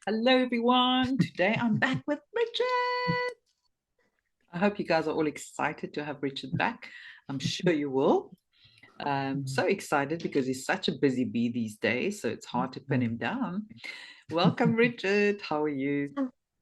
Hello, everyone. Today I'm back with Richard. I hope you guys are all excited to have Richard back. I'm sure you will. So excited because he's such a busy bee these days, so it's hard to pin him down. Welcome, Richard. How are you?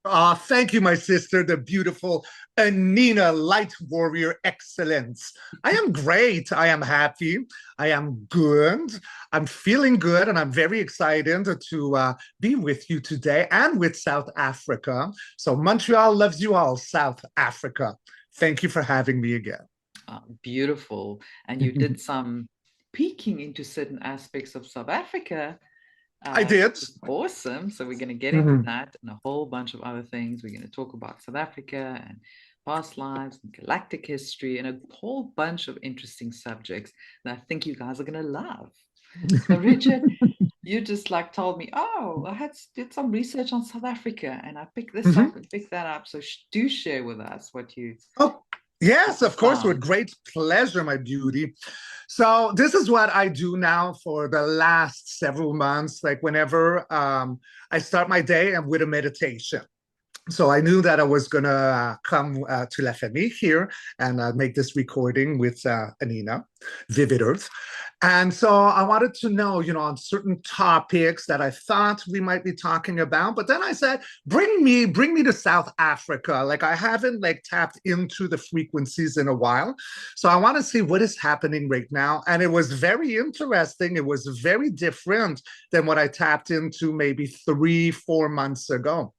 Thank you, my sister, the beautiful Anina, light warrior excellence. I am great. I am happy. I am good. I'm feeling good, and I'm very excited to be with you today and with South Africa. So, Montreal loves you all, South Africa. Thank you for having me again. Beautiful. And you did some peeking into certain aspects of South Africa. I did. Awesome. So we're going to get into Mhm. that and a whole bunch of other things. We're going to talk about South Africa and past lives and galactic history and a whole bunch of interesting subjects that I think you guys are going to love. So Richard, you just like told me, oh, did some research on South Africa and I picked this Mhm. up and picked that up. So do share with us Oh, what yes, you of course, with found. great pleasure, my beauty. So this is what I do now for the last several months. Like whenever I start my day and with a meditation. So I knew that I was gonna come to La Famille here and make this recording with Anina, Vivid Earth. And so I wanted to know, on certain topics that I thought we might be talking about. But then I said, bring me to South Africa. Like I haven't like tapped into the frequencies in a while. So I want to see what is happening right now. And it was very interesting. It was very different than what I tapped into maybe 3, 4 months ago.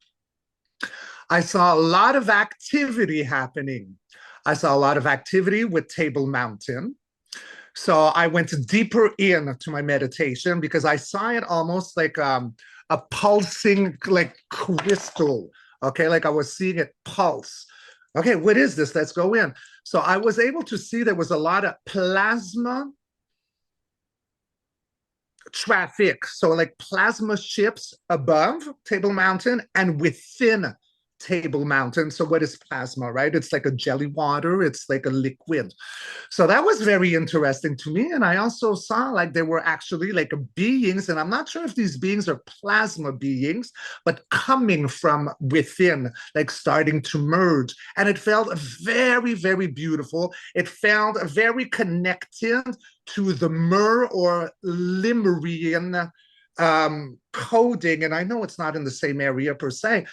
I saw a lot of activity happening. I saw a lot of activity with Table Mountain. So I went deeper into my meditation because I saw it almost like a pulsing like crystal. Okay, like I was seeing it pulse. Okay, what is this? Let's go in. So I was able to see there was a lot of plasma traffic. So like plasma ships above Table Mountain and within Table Mountain. So what is plasma, right? It's like a jelly water. It's like a liquid. So that was very interesting to me. And I also saw like there were actually like beings, and I'm not sure if these beings are plasma beings, but coming from within, like starting to merge. And it felt very, very beautiful. It felt very connected to the Mer or Lemurian coding. And I know it's not in the same area per se,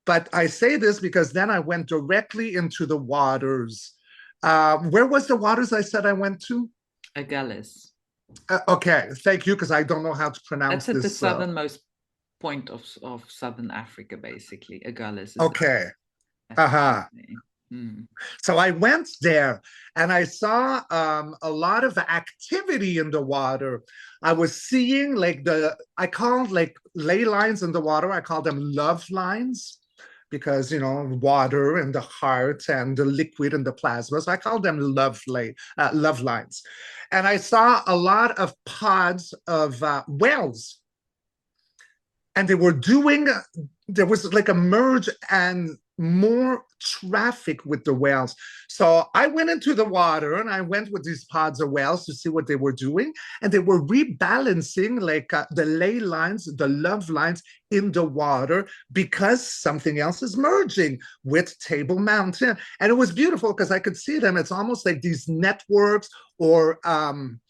but I say this because then I went directly into the waters. Where was the waters I said I went to? Agulhas. Okay, thank you, because I don't know how to That's pronounce at the this. southernmost point of Southern Africa, basically. Agulhas is the Okay, that's uh-huh. the name. Mm. So I went there and I saw a lot of activity in the water. I was seeing like I called like ley lines in the water, I call them love lines because, water and the heart and the liquid and the plasma. So I call them love lines. And I saw a lot of pods of whales, and there was like a merge and more traffic with the whales. So I went into the water and I went with these pods of whales to see what they were doing. And they were rebalancing like the ley lines, the love lines in the water because something else is merging with Table Mountain. And it was beautiful because I could see them. It's almost like these networks or um,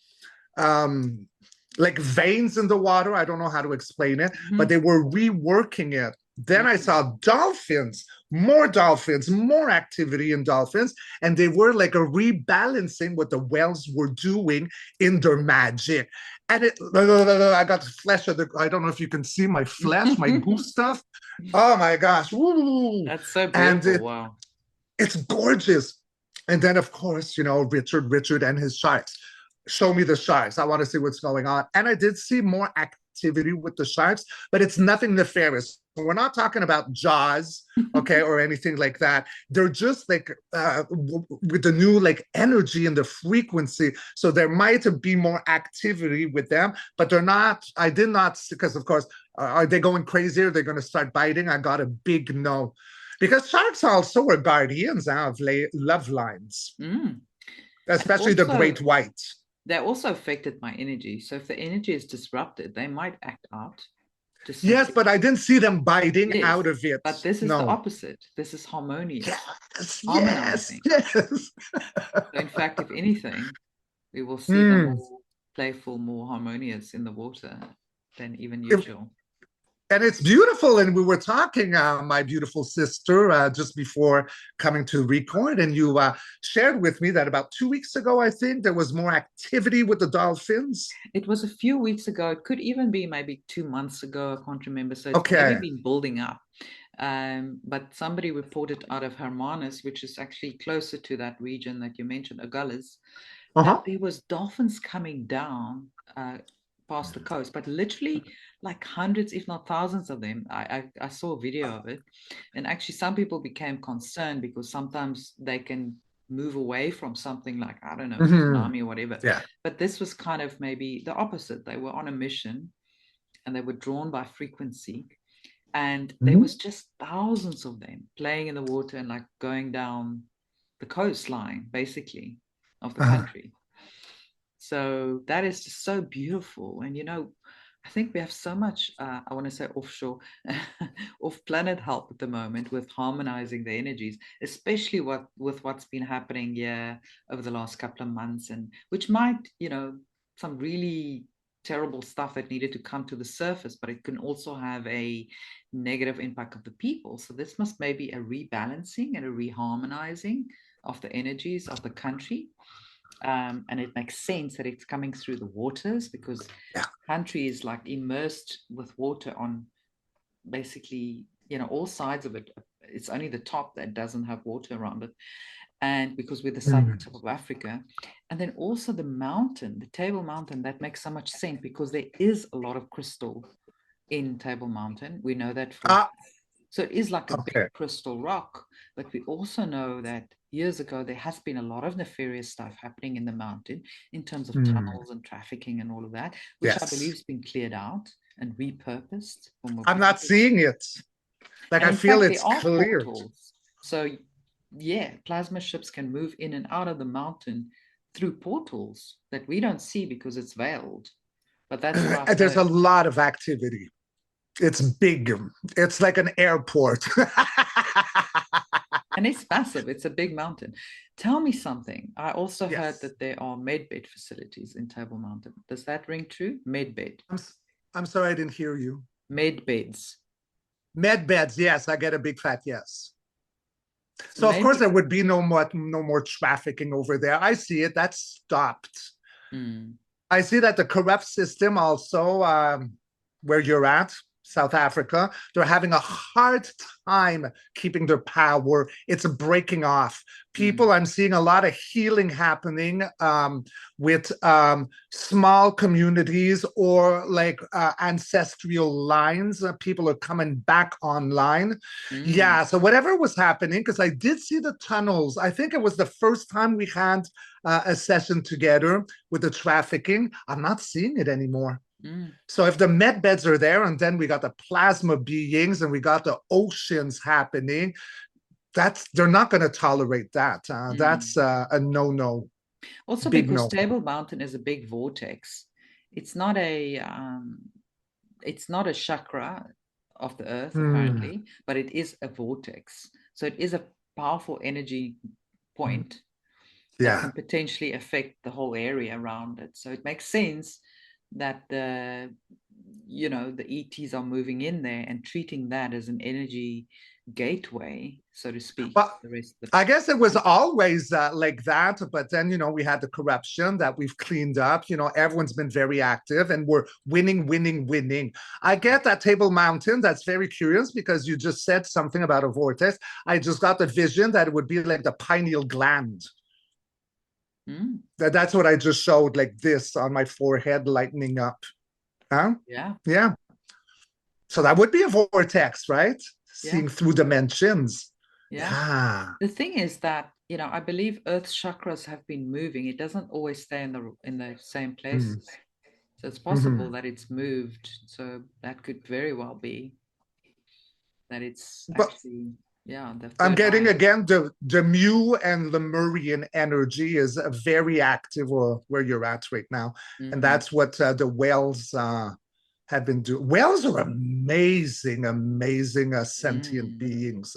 like veins in the water. I don't know how to explain it, but Mhm. they were reworking it. Then I Mm. saw dolphins, more activity in dolphins, and they were like a rebalancing what the whales were doing in their magic. And I got flesh of the. I don't know if you can see my flesh, my goose stuff. Oh my gosh! Woo. That's so And beautiful. Wow. it's gorgeous. And then, of course, Richard and his sharks. Show me the sharks. I want to see what's going on. And I did see more activity with the sharks, but it's nothing nefarious. We're not talking about Jaws, okay, or anything like that. They're just like with the new like energy and the frequency. So there might be more activity with them, but they're not. I did not, because of course, are they going crazy? Are they going to start biting? I got a big no, because sharks also are guardians of love lines, Mm. And especially the great also, white. they also affected my energy. So if the energy is disrupted, they might act out. Just Yes, simply. but I didn't see them biting Yes. out of it. But this is the No. opposite. This is harmonious, Yes, yes, harmonizing. yes. So in fact, if anything, we will see them Mm. more playful, more harmonious in the water than even If usual. and it's beautiful. And we were talking, my beautiful sister, just before coming to record, and you shared with me that about 2 weeks ago, I think, there was more activity with the dolphins. It was a few weeks ago. It could even be maybe 2 months ago. I can't remember. So it's maybe Okay. been building up. But somebody reported out of Hermanus, which is actually closer to that region that you mentioned, Agulhas, that Uh-huh. there was dolphins coming down past the coast, but literally like hundreds, if not thousands of them. I saw a video of it, and actually some people became concerned because sometimes they can move away from something like, I don't know, a Hmm. tsunami or whatever. Yeah. But this was kind of maybe the opposite. They were on a mission and they were drawn by frequency, and there Mhm. was just thousands of them playing in the water and like going down the coastline basically of the Uh, country. So that is just so beautiful. And I think we have so much, I want to say offshore, off planet help at the moment with harmonizing the energies, especially with what's been happening here over the last couple of months, and which might, some really terrible stuff that needed to come to the surface, but it can also have a negative impact of the people. So this must maybe a rebalancing and a reharmonizing of the energies of the country, and it makes sense that it's coming through the waters because yeah. country is like immersed with water on basically all sides of it. It's only the top that doesn't have water around it, and because we're the southern Mm. tip of Africa. And then also the mountain, the Table Mountain, that makes so much sense because there is a lot of crystal in Table Mountain. We know that for a Ah, fact. So it is like a big okay. crystal rock, but we also know that years ago there has been a lot of nefarious stuff happening in the mountain in terms of Mm. tunnels and trafficking and all of that, which I believe Yes. has been cleared out and repurposed for more I'm not beautiful. seeing it. Like, And I in feel fact, there it's are cleared. portals. So yeah, plasma ships can move in and out of the mountain through portals that we don't see because it's veiled. But that's what I've There's a heard. lot of activity. It's big. It's like an airport. And it's massive. It's a big mountain. Tell me something. I also heard Yes. that there are medbed facilities in Table Mountain. Does that ring true? Medbed. I'm I'm sorry I didn't hear you. Medbeds. Med beds, yes, I get a big fat yes. So So of course maybe. there would be no more trafficking over there. I see it. That's stopped. Mm, I see that the corrupt system also, where you're at, South Africa, they're having a hard time keeping their power. It's breaking off. mm, People, I'm seeing a lot of healing happening, with small communities or like ancestral lines. People are coming back online. mm. Yeah, so whatever was happening, because I did see the tunnels. I think it was the first time we had a session together with the trafficking. I'm not seeing it anymore. Mm, So if the med beds are there, and then we got the plasma beings, and we got the oceans happening, they're not going to tolerate that. mm. That's a no. Also, Big because no. Table Mountain is a big vortex. It's not a it's not a chakra of the earth Hmm. apparently, but it is a vortex. So it is a powerful energy point that Yeah. can potentially affect the whole area around it. So it makes sense that the ETs are moving in there and treating that as an energy gateway, so to speak, Well, to the rest of I guess it was the country. always like that, but then we had the corruption that we've cleaned up. Everyone's been very active, and we're winning, winning, winning. I get that Table Mountain. That's very curious because you just said something about a vortex. I just got the vision that it would be like the pineal gland. Mm, That's what I just showed, like this on my forehead, lightening up. Huh? yeah, Yeah. So that would be a vortex, right? yeah, Seeing through dimensions. yeah. Yeah. The thing is that, I believe Earth's chakras have been moving. It doesn't always stay in the same Mm. places. So it's possible Mm-hmm. that it's moved. So that could very well be that it's But actually, yeah, the I'm third getting eye. again the Mu and Lemurian energy is very active, or where you're at right now, and Mm, that's what the whales have been doing. Whales are amazing, amazing sentient Mm, beings.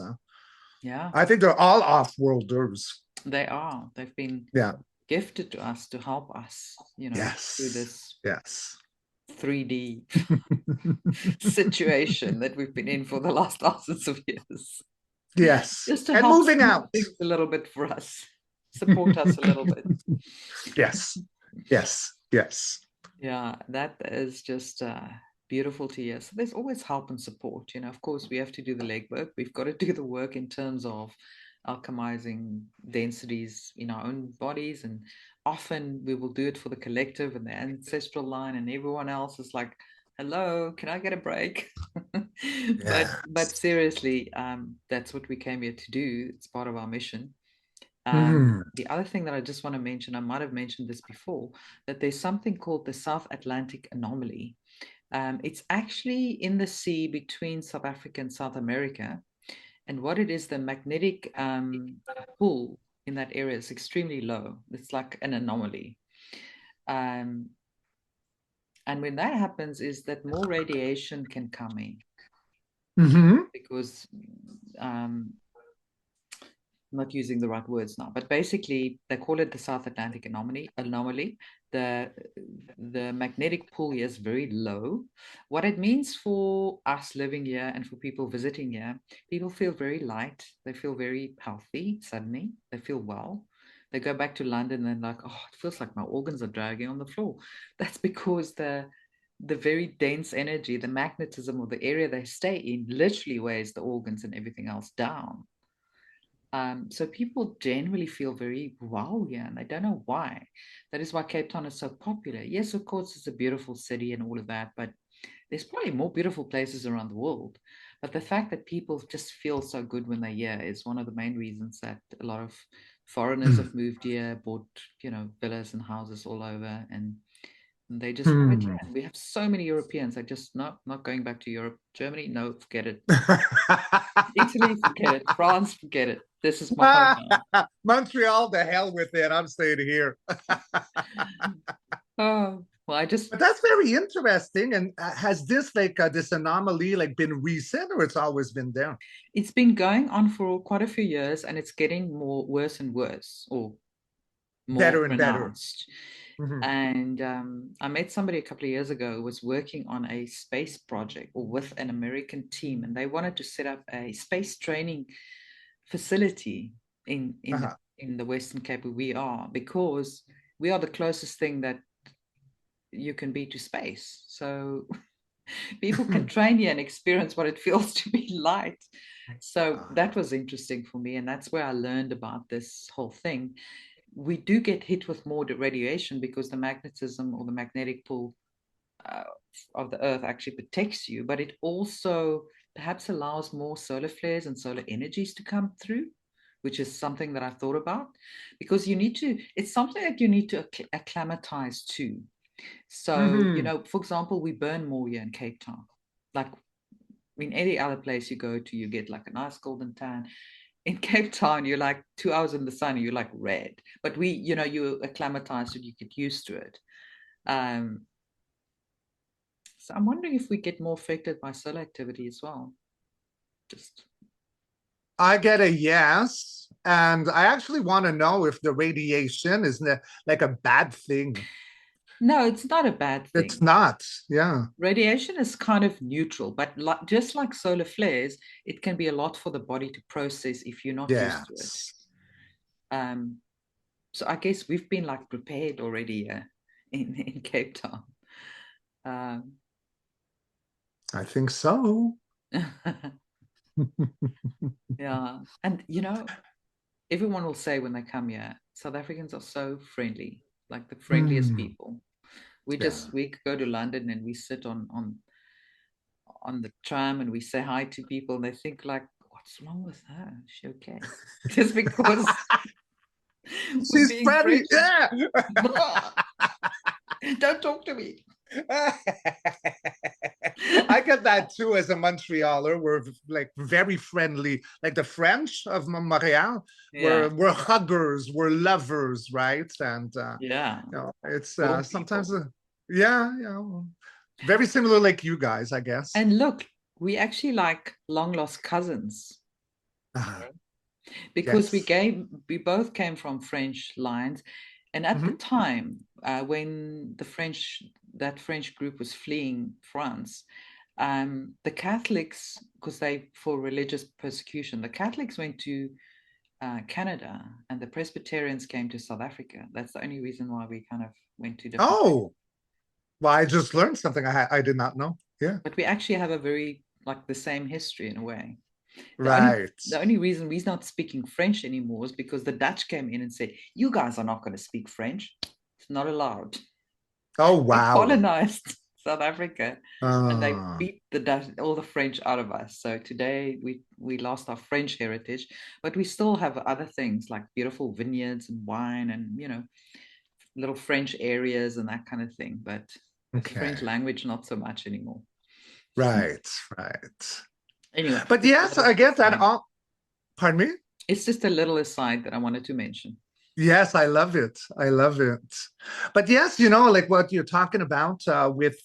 yeah, I think they're all off-worlders. they are. They've been Yeah. gifted to us to help us, through Yes. this Yes. 3D situation that we've been in for the last thousands of years. Yes. Just to And help moving smooth out. things a little bit for us, support us a little bit. Yes. Yes. Yes. Yeah, that is just beautiful to hear. So there's always help and support. Of course, we have to do the legwork. We've got to do the work in terms of alchemizing densities in our own bodies. And often we will do it for the collective and the ancestral line, and everyone else is like, hello, can I get a break? But Yes. seriously, that's what we came here to do. It's part of our mission. Mm. The other thing that I just want to mention, I might have mentioned this before, that there's something called the South Atlantic anomaly. It's actually in the sea between South Africa and South America. And what it is, the magnetic pull in that area is extremely low. It's like an anomaly. Um, and when that happens, is that more radiation can come in Mm-hmm. because not using the right words now, but basically they call it the South Atlantic anomaly. The magnetic pull here is very low. What it means for us living here and for people visiting here, people feel very light. They feel very healthy suddenly. They feel well. They go back to London and like, oh, it feels like my organs are dragging on the floor. That's because the very dense energy, the magnetism of the area they stay in literally weighs the organs and everything else down. So people generally feel very wow here, and I don't know why. That is why Cape Town is so popular. Yes, of course, it's a beautiful city and all of that, but there's probably more beautiful places around the world. But the fact that people just feel so good when they're here is one of the main reasons that a lot of foreigners have moved here, bought, villas and houses all over, and they just love it here. And we have so many Europeans. I just not going back to Europe. Germany, no, forget it. Italy, forget it. France, forget it. This is my hometown. Montreal, the hell with it. I'm staying here. Oh, well, But that's very interesting. And has this this anomaly been recent, or it's always been there? it's been going on for quite a few years, and it's getting more worse and worse, or more Better and better. pronounced. Mm-hmm. And I met somebody a couple of years ago who was working on a space project or with an American team, and they wanted to set up a space training facility Uh-huh. in the Western Cape where we are, because we are the closest thing that you can be to space. So people can train here and experience what it feels to be light. So that was interesting for me. And that's where I learned about this whole thing. We do get hit with more radiation because the magnetism or the magnetic pull uh, of the earth actually protects you, but it also perhaps allows more solar flares and solar energies to come through, which is something that I thought about, because it's something that you need to acclimatize to. So, Mm-hmm. for example, we burn more here in Cape Town. Like in any other place you go to, you get like a nice golden tan. In Cape Town, you're like 2 hours in the sun and you're like red. But you acclimatize and you get used to it. Um, so I'm wondering if we get more affected by solar activity as well. Just I get a yes. And I actually want to know if the radiation is like a bad thing. no, it's not a bad It's thing. not. Yeah. Radiation is kind of neutral, but just like solar flares, it can be a lot for the body to process if you're not used to it. Yes. Um, so I guess we've been like prepared already in Cape Town. Um, I think so. yeah, and everyone will say when they come here, South Africans are so friendly, like the friendliest Hmm. people. We Yeah. just we go to London and we sit on the tram and we say hi to people and they think like, what's wrong with her? Is she okay? Just because we're She's being friendly. friendly. Yeah. Don't talk to me. I get that too as a Montrealer. We're very friendly. Like the French of Montreal, Yeah, we're huggers, we're lovers, right? And yeah. it's Warm sometimes people. yeah, Very similar like you guys, I guess. And look, we actually like long lost cousins Uh-huh. because Yes. we both came from French lines. And at the Hmm. time, when that French group was fleeing France, the Catholics, because they for religious persecution, the Catholics went to Canada, and the Presbyterians came to South Africa. That's the only reason why we kind of went to different places. Oh, well, I just learned something I did not know. Yeah. But we actually have a very like the same history in a way. The only Right. the only reason we're not speaking French anymore is because the Dutch came in and said, "You guys are not going to speak French. It's not allowed." Oh, They wow. colonized South Africa, and they Uh, beat the Dutch, all the French out of us. So today we lost our French heritage, but we still have other things like beautiful vineyards and wine, and little French areas and that kind of thing. But the French okay. language, not so much anymore. Right. Right. Anyway, But just a yes, little I get that aside. all. Pardon me? It's just a little aside that I wanted to mention. Yes, I love it. I love it. But yes, like what you're talking about with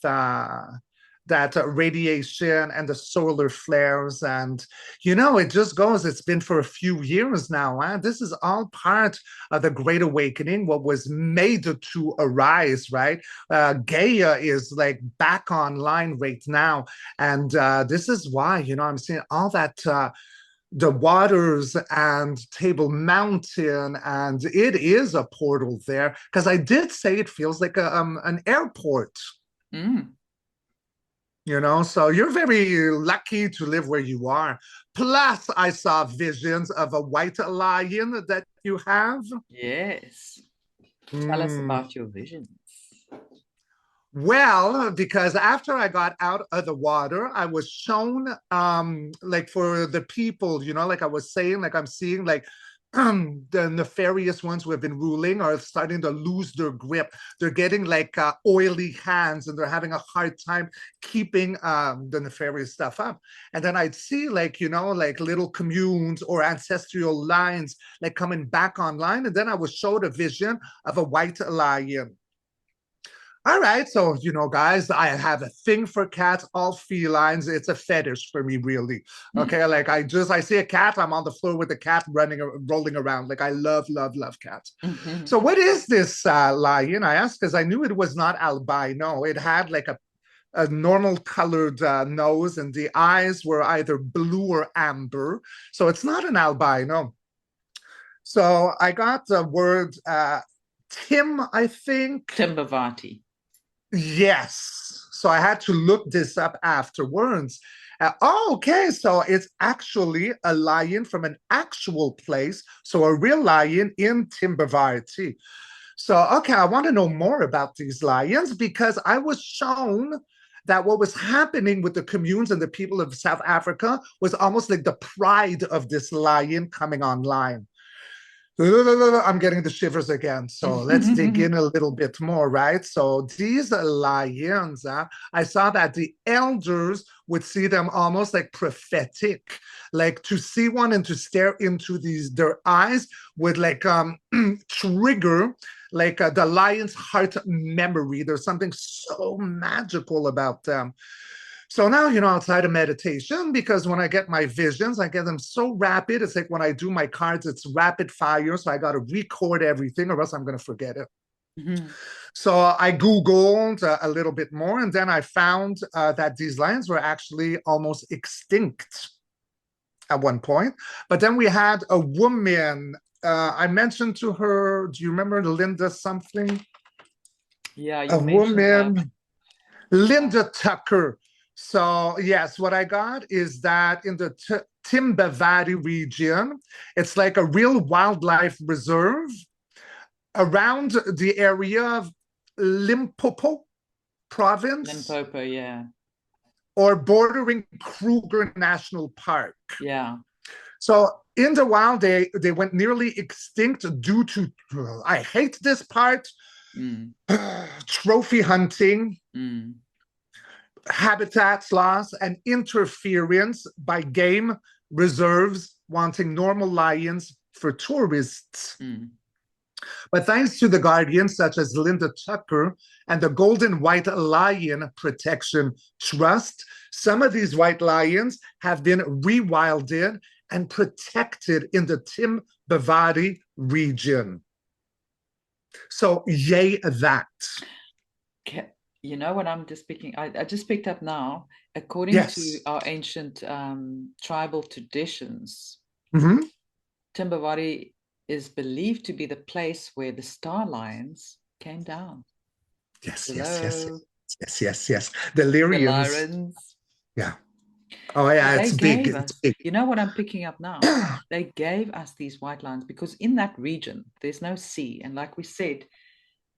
that radiation and the solar flares. And, it just goes, it's been for a few years now. Huh? This is all part of the Great Awakening, what was made to arise, right? Gaia is like back online right now. And this is why, I'm seeing all that. The waters and Table Mountain, and it is a portal there because I did say it feels like an airport. Mm. So you're very lucky to live where you are. Plus, I saw visions of a white lion that you have. Yes. Tell us Mm. about your visions. Well, because after I got out of the water, I was shown, like for the people, like I was saying, like I'm seeing like the nefarious ones who have been ruling are starting to lose their grip. They're getting like oily hands and they're having a hard time keeping the nefarious stuff up. And then I'd see like, like little communes or ancestral lines like coming back online. And then I was showed a vision of a white lion. All right, so guys, I have a thing for cats, all felines. It's a fetish for me, really. Okay, like I see a cat, I'm on the floor with the cat running, rolling around. Like I love, love, love cats. So what is this lion? I asked because I knew it was not albino. It had like a normal colored nose, and the eyes were either blue or amber. So it's not an albino. So I got the word Tim, I think. Timbavati. Yes. So I had to look this up afterwards. Okay, so it's actually a lion from an actual place. So a real lion in Timbavati. So, okay, I want to know more about these lions because I was shown that what was happening with the communes and the people of South Africa was almost like the pride of this lion coming online. I'm getting the shivers again. So let's dig in a little bit more, right? So these lions, I saw that the elders would see them almost like prophetic, like to see one and to stare into their eyes would like trigger like the lion's heart memory. There's something so magical about them. So now, outside of meditation, because when I get my visions, I get them so rapid. It's like when I do my cards, it's rapid fire. So I got to record everything or else I'm going to forget it. So I Googled a little bit more, and then I found that these lions were actually almost extinct at one point. But then we had a woman. I mentioned to her, do you remember Linda something? Yeah, A you mentioned her. woman, Linda Tucker. So, yes, what I got is that in the Timbavati region, it's like a real wildlife reserve around the area of Limpopo province Limpopo, yeah. or bordering Kruger National Park. Yeah. So in the wild, they went nearly extinct due to, I hate this part, Mm. trophy hunting, Mm. habitat loss, and interference by game reserves wanting normal lions for tourists. Mm. But thanks to the guardians such as Linda Tucker and the Golden White Lion Protection Trust, some of these white lions have been rewilded and protected in the Timbavati region. So, yay that. You know what I'm just picking? I just picked up now. According to Yes. our ancient tribal traditions, Mm-hmm. Timbavati is believed to be the place where the star lions came down. Yes, yes, yes, Hello, yes, yes, yes. The the Lyrians. Lyrans. Yeah. Oh, So yeah, they it's big. gave It's us, big. you know what I'm picking up now? They gave us these white lines because in that region, there's no sea. And like we said,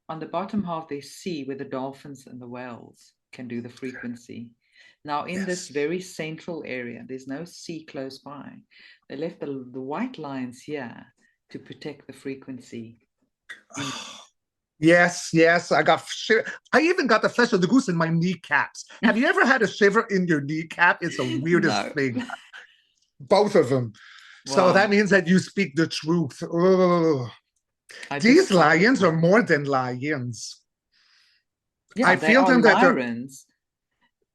on the bottom half, there's sea where the dolphins and the whales can do the frequency. Now, in this Yes. very central area, there's no sea close by. They left the white lines here to protect the frequency. In Yes, yes. I even got the flesh of the goose in my kneecaps. Have you ever had a shiver in your kneecap? It's the weirdest no, thing. Both of them. So wow, that means that you speak the truth. Oh, I these describe it lions are well. more than lions. Yeah, I they feel are them that they're Lyrans.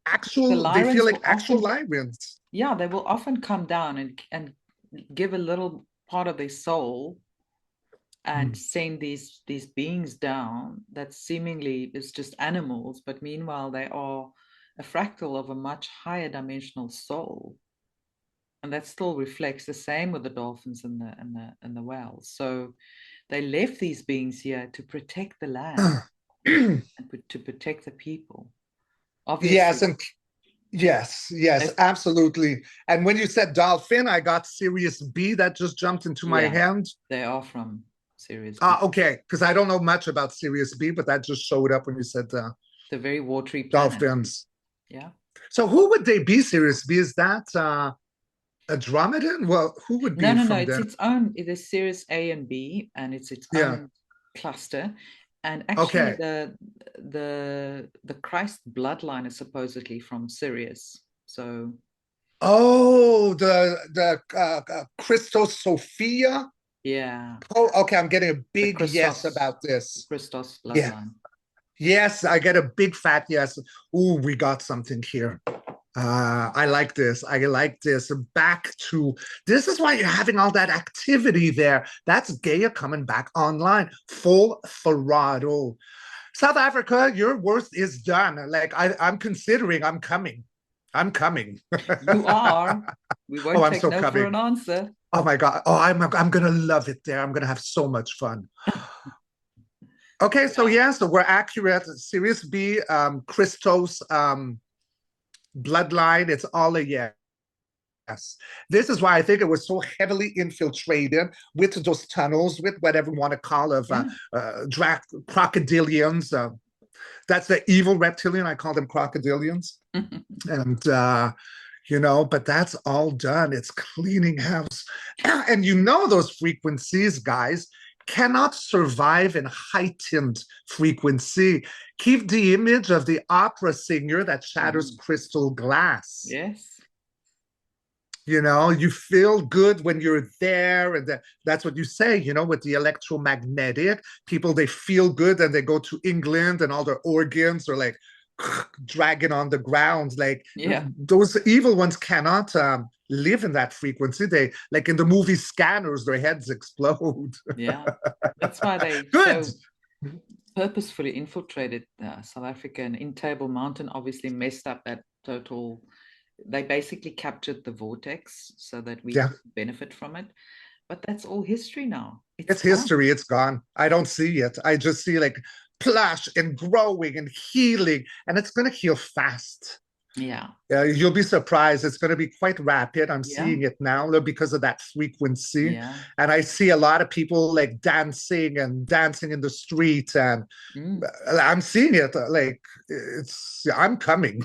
The actual, they feel Lyrans like will actual often, lions. yeah, they will often come down and give a little part of their soul and Hmm. send these beings down that seemingly is just animals, but meanwhile they are a fractal of a much higher dimensional soul. And that still reflects the same with the dolphins and the whales. So they left these beings here to protect the land and to protect the people. Yes, Obviously, and yes, yes, they absolutely. And when you said dolphin, I got Sirius B that just jumped into my yeah, hand. they are from Series Ah, B. okay, because I don't know much about Sirius B, but that just showed up when you said It's a very watery planet. dolphins. Yeah. So who would they be, Sirius B? Is that a Dromedan? Well, who would No, be no, no. from It's there? its own. It is Series A and B, and it's its Yeah. own cluster. And actually, Okay. the Christ bloodline is supposedly from Sirius. So Oh, the Christos Sophia. yeah, Oh, okay. I'm getting a the big yes Christos, about this. Christos Yeah. bloodline. Yes, I get a big fat yes. Ooh, we got something here. I like this. I like this. Back to this is why you're having all that activity there. That's Gaia coming back online, full throttle. South Africa, your worst is done. Like I'm considering. I'm coming. I'm coming. You are. We Oh, won't I'm take so no for an coming. answer. Oh my god. Oh, I'm gonna love it there. I'm gonna have so much fun. Okay, so Yeah. yeah, so we're accurate. Series B, Christos bloodline. It's all a yes. Yes. This is why I think it was so heavily infiltrated with those tunnels, with whatever you want to call of Yeah. crocodilians. That's the evil reptilian. I call them crocodilians. And, but that's all done. It's cleaning house. And those frequencies, guys, cannot survive in heightened frequency. Keep the image of the opera singer that shatters Mm. crystal glass. Yes. You feel good when you're there, and that's what you say. With the electromagnetic people, they feel good, and they go to England, and all their organs are like dragging on the ground. Like Yeah. those evil ones cannot live in that frequency. They like in the movie Scanners, their heads explode. Yeah. That's why they Good. so purposefully infiltrated South Africa, and in Table Mountain obviously messed up that total. They basically captured the vortex so that we Yeah, could benefit from it. But that's all history now. It's it's gone. history. It's gone. I don't see it. I just see like plush and growing and healing, and it's going to heal fast. Yeah. You'll be surprised. It's going to be quite rapid. I'm Yeah. seeing it now because of that frequency. Yeah. And I see a lot of people like dancing and dancing in the street. And Mm. I'm seeing it I'm coming.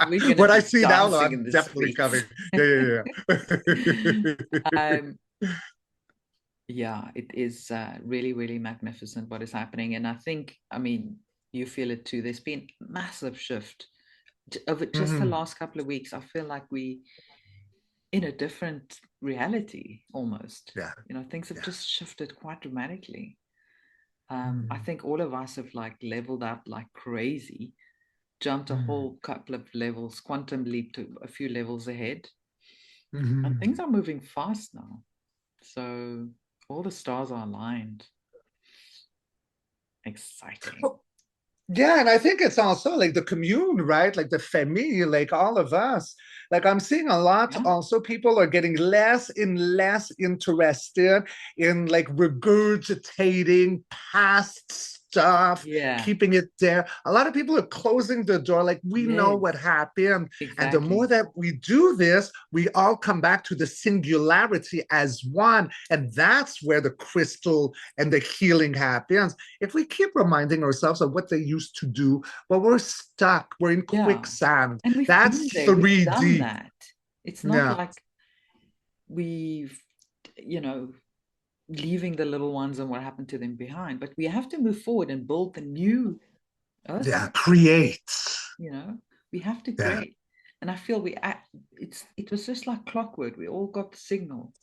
We're going to What I be see now, dancing I'm in the definitely streets. coming. Yeah, yeah, yeah. um, yeah, it is really, really magnificent what is happening. And I think, I mean, you feel it too. There's been massive shift over just the Mhm. last couple of weeks. I feel like in a different reality almost. Yeah. Things have Yeah. just shifted quite dramatically. I Mm. think all of us have like leveled up like crazy, jumped a Mm. whole couple of levels, quantum leap to a few levels ahead, and things Mhm. are moving fast now. So all the stars are aligned. Exciting. Yeah, and I think it's also like the commune, right? Like the family, like all of us. Like I'm seeing a lot Yeah. also people are getting less and less interested in like regurgitating past stuff, Yeah. keeping it there. A lot of people are closing the door, like we know Yes. what happened. And the more Exactly. that we do this, we all come back to the singularity as one. And that's where the crystal and the healing happens. If we keep reminding ourselves of what they used to do, well, we're stuck. We're in Yeah. quicksand. And we've been That's there. We've done 3D. that. It's not Yeah. like we've, you know, leaving the little ones and what happened to them behind, but we have to move forward and build the new Yeah. earth. Create. you know we have to Yeah. create. And I feel it was just like clockwork. We all got the signal.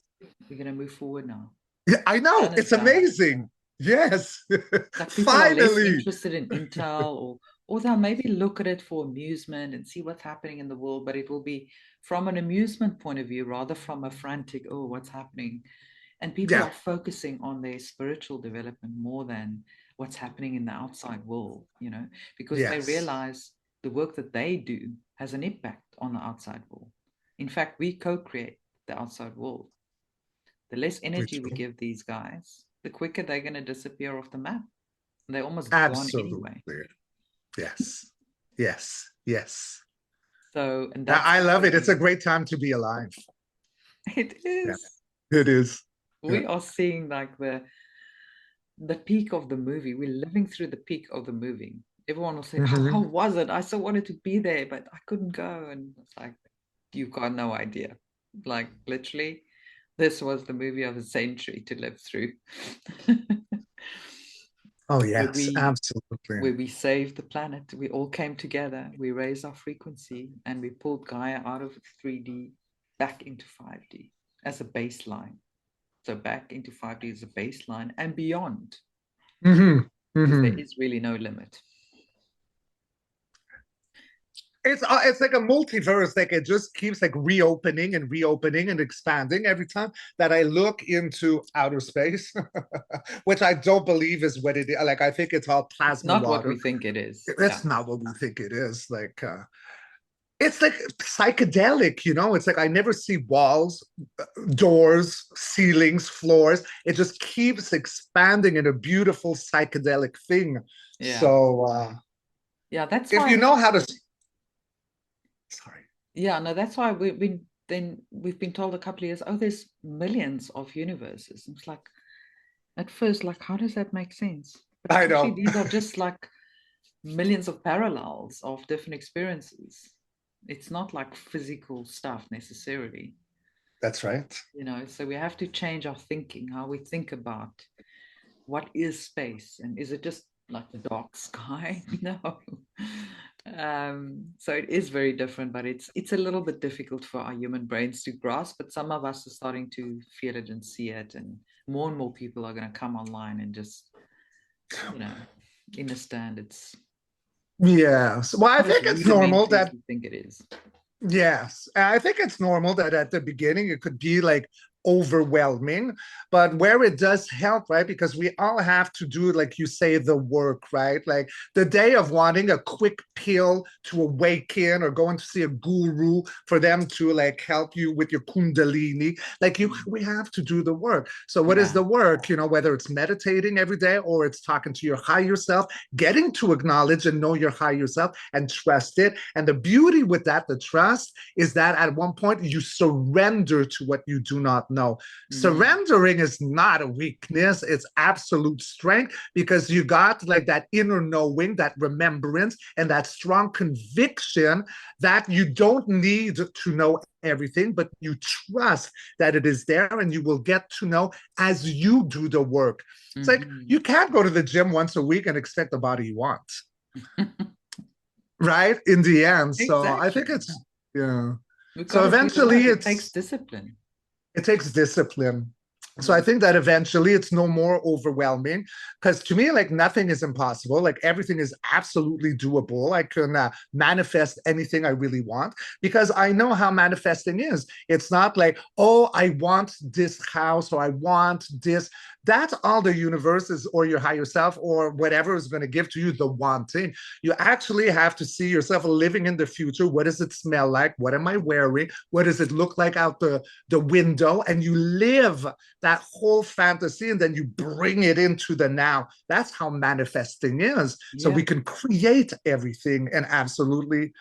We're going to move forward now. Yeah, I know. Sun is It's done. amazing. Yes. Like people are less Finally. interested in intel, or they'll maybe look at it for amusement and see what's happening in the world, but it will be from an amusement point of view rather from a frantic, oh, what's happening. And people Yeah. are focusing on their spiritual development more than what's happening in the outside world, because they Yes. realize the work that they do has an impact on the outside world. In fact, we co-create the outside world. The less energy we give these guys, the quicker they're going to disappear off the map. They're almost gone anyway. Absolutely. Yes. Yes. Yes. So, and that's I the love it. It's a thing. great time to be alive. It Yeah. is. It is. Yeah. We are seeing like the peak of the movie. We're living through the peak of the movie. Everyone will say, how Mhm. was it? I so wanted to be there, but I couldn't go. And it's like, you've got no idea. Like, literally, this was the movie of the century to live through. Oh, where yes. we Absolutely. where we saved the planet. We all came together. We raised our frequency and we pulled Gaia out of 3D back into 5D as a baseline. So back into 5D as a baseline and beyond, Hmm. because there Hmm. is really no limit. It's like a multiverse. Like it just keeps like reopening and expanding every time that I look into outer space, which I don't believe is what it is. Like I think it's all It's plasma not what we water. think it is. Yeah. That's not what we think it is. Like it's like psychedelic, you know? It's like I never see walls, doors, ceilings, floors. It just keeps expanding in a beautiful psychedelic thing. Yeah. So Yeah. That's if why. you know how to, sorry. Yeah. No, that's why we've been told a couple of years, oh, there's millions of universes. It's like, at first, like, how does that make sense? But I actually, know. these are just like millions of parallels of different experiences. It's not like physical stuff necessarily, That's right. so we have to change our thinking, how we think about what is space, and is it just like the dark sky? No. So it is very different, but it's a little bit difficult for our human brains to grasp, but some of us are starting to feel it and see it, and more people are going to come online and just you know understand Yes. Well, I not as think it's normal rudimentary as that we think it is. yes, I think it's normal that at the beginning it could be like overwhelming, but where it does help, right? Because we all have to do, like you say, the work, right? Like the day of wanting a quick pill to awaken or going to see a guru for them to like help you with your kundalini, like we have to do the work. So what is Yeah. the work? You know, whether it's meditating every day or it's talking to your higher self, getting to acknowledge and know your higher self and trust it. And the beauty with that, the trust, is that at one point you surrender to what you do not know. Mm. Surrendering is not a weakness, it's absolute strength because you got like that inner knowing, that remembrance, and that strong conviction that you don't need to know everything, but you trust that it is there and you will get to know as you do the work. It's like Hmm. you can't go to the gym once a week and expect the body you want, right? In the end. So I think Exactly. it's, yeah. We've got So to do the eventually work. It takes it's discipline. it takes discipline. So I Mm. think that eventually it's no more overwhelming, because to me, like, nothing is impossible. Like, everything is absolutely doable. I can manifest anything I really want, because I know how manifesting is. It's not like, oh, I want this house or I want this. That's all the universe is, or your higher self, or whatever is going to give to you the wanting. You actually have to see yourself living in the future. What does it smell like? What am I wearing? What does it look like out the window? And you live that whole fantasy, and then you bring it into the now. That's how manifesting is. So Yeah. we can create everything and absolutely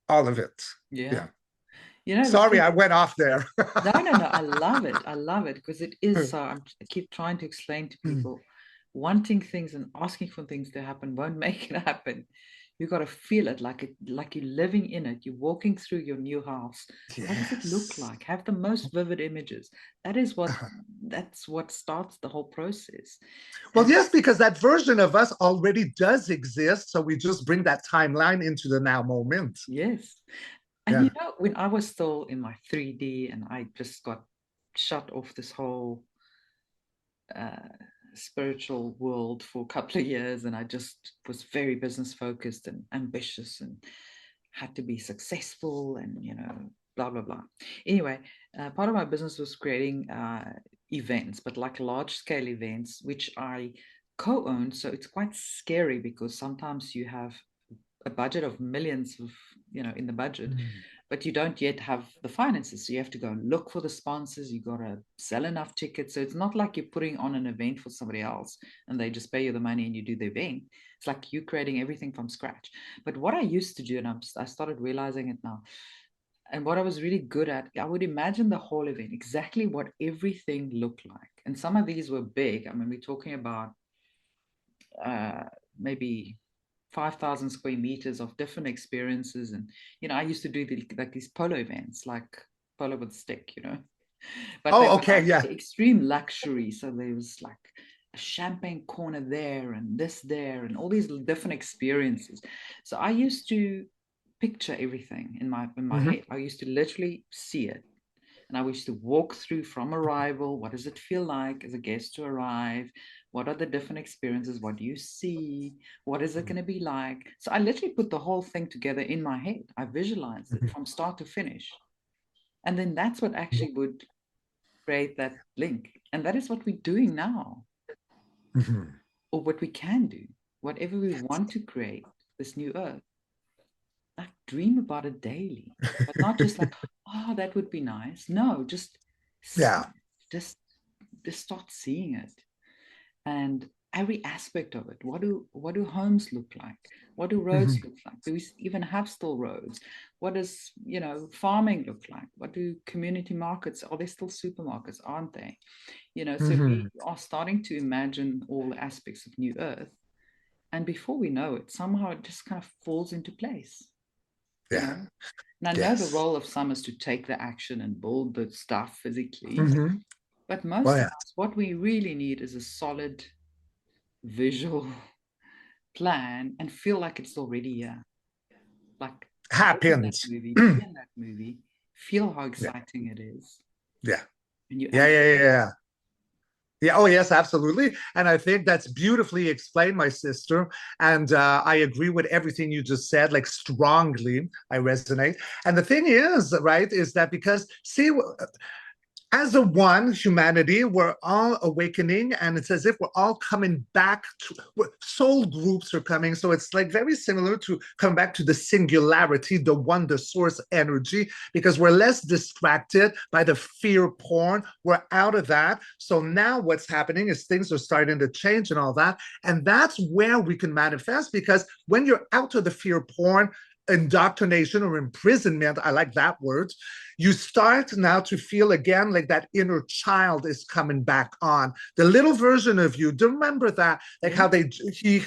all of it. Yeah. Yeah. Sorry, Because I went off there. no, no, no. I love it. I love it because it is so. I keep trying to explain to people wanting things and asking for things to happen won't make it happen. You got to feel it like you're living in it. You're walking through your new house. What does it look Yes. like? Have the most vivid images. That is what that's what starts the whole process. Well, And yes, because that version of us already does exist. So we just bring that timeline into the now moment. yes. And Yeah. when I was still in my 3D and I just got shut off this whole uh, spiritual world for a couple of years, and I just was very business focused and ambitious and had to be successful and blah blah blah. Anyway, part of my business was creating events, but like large scale events, which I co-own. So it's quite scary because sometimes you have a budget of millions of in the budget, but you don't yet have the finances, so you have to go and look for the sponsors. You got to sell enough tickets, so it's not like you're putting on an event for somebody else and they just pay you the money and you do the event. It's like you creating everything from scratch. But what I used to do, and I started realizing it now, and what I was really good at, I would imagine the whole event, exactly what everything looked like. And some of these were big. I mean, we're talking about uh, maybe 5,000 square meters of different experiences. And, I used to do like these polo events, like polo with stick, but they Oh, were okay. like Yeah. extreme luxury. So there was like a champagne corner there and this there and all these different experiences. So I used to picture everything in my Mm-hmm. head. I used to literally see it. And I wish to walk through from arrival. What does it feel like as a guest to arrive? What are the different experiences? What do you see? What is it going to be like? So I literally put the whole thing together in my head. I visualized it from start to finish. And then that's what actually would create that link. And that is what we're doing now, Mm-hmm. or what we can do. Whatever we want to create, this new earth, like dream about it daily, but not just like, oh, that would be nice. No, just see Yeah. it. Just start seeing it. And every aspect of it. What do homes look like? What do roads Mm-hmm. look like? Do we even have still roads? What does farming look like? What do community markets, are they still supermarkets? Aren't they? So Mm-hmm. we are starting to imagine all the aspects of new earth, and before we know it, somehow it just kind of falls into place you Yeah. know and I know the Yes. role of some is to take the action and build the stuff physically, Mm-hmm. but Well, most of yeah. us, what we really need is a solid visual plan and feel like it's already here. Like live in that Happens. movie, Yeah. be in that movie, feel how exciting it is, Yeah. and you Yeah. Yeah. amplify. Yeah. Yeah, oh yes, absolutely. And I think that's beautifully explained, my sister. And I agree with everything you just said, like, strongly. I resonate. And the thing is, right, is that because, see, as a one humanity, we're all awakening, and it's as if we're all coming back to soul groups are coming. So it's like very similar to coming back to the singularity, the one, the source energy, because we're less distracted by the fear porn. We're out of that. So now what's happening is things are starting to change and all that. And that's where we can manifest, because when you're out of the fear porn, indoctrination or imprisonment, I like that word, you start now to feel again like that inner child is coming back on. The little version of you, do you remember that? Like Yeah. how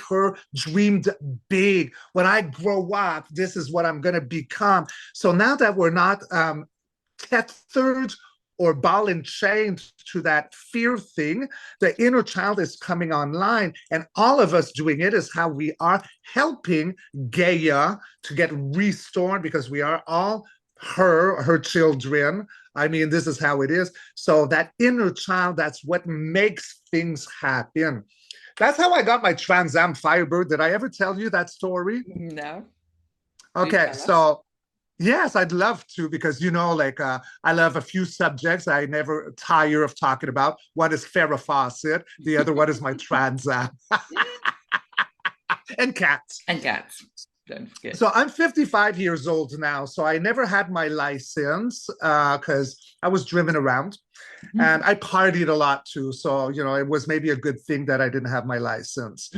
her dreamed big. When I grow up, this is what I'm going to become. So now that we're not tethered or ball and chained to that fear thing, the inner child is coming online, and all of us doing it is how we are helping Gaia to get restored, because we are all her children. I mean, this is how it is. So that inner child, that's what makes things happen. That's how I got my Trans Am Firebird. Did I ever tell you that story? No, do Okay, tell us. so yes, I'd love to because like I love a few subjects I never tire of talking about. One is Farrah Fawcett, the other one is my Trans Am and cats. And cats, don't forget. So I'm 55 years old now. So I never had my license because I was driven around and I partied a lot too. So, it was maybe a good thing that I didn't have my license.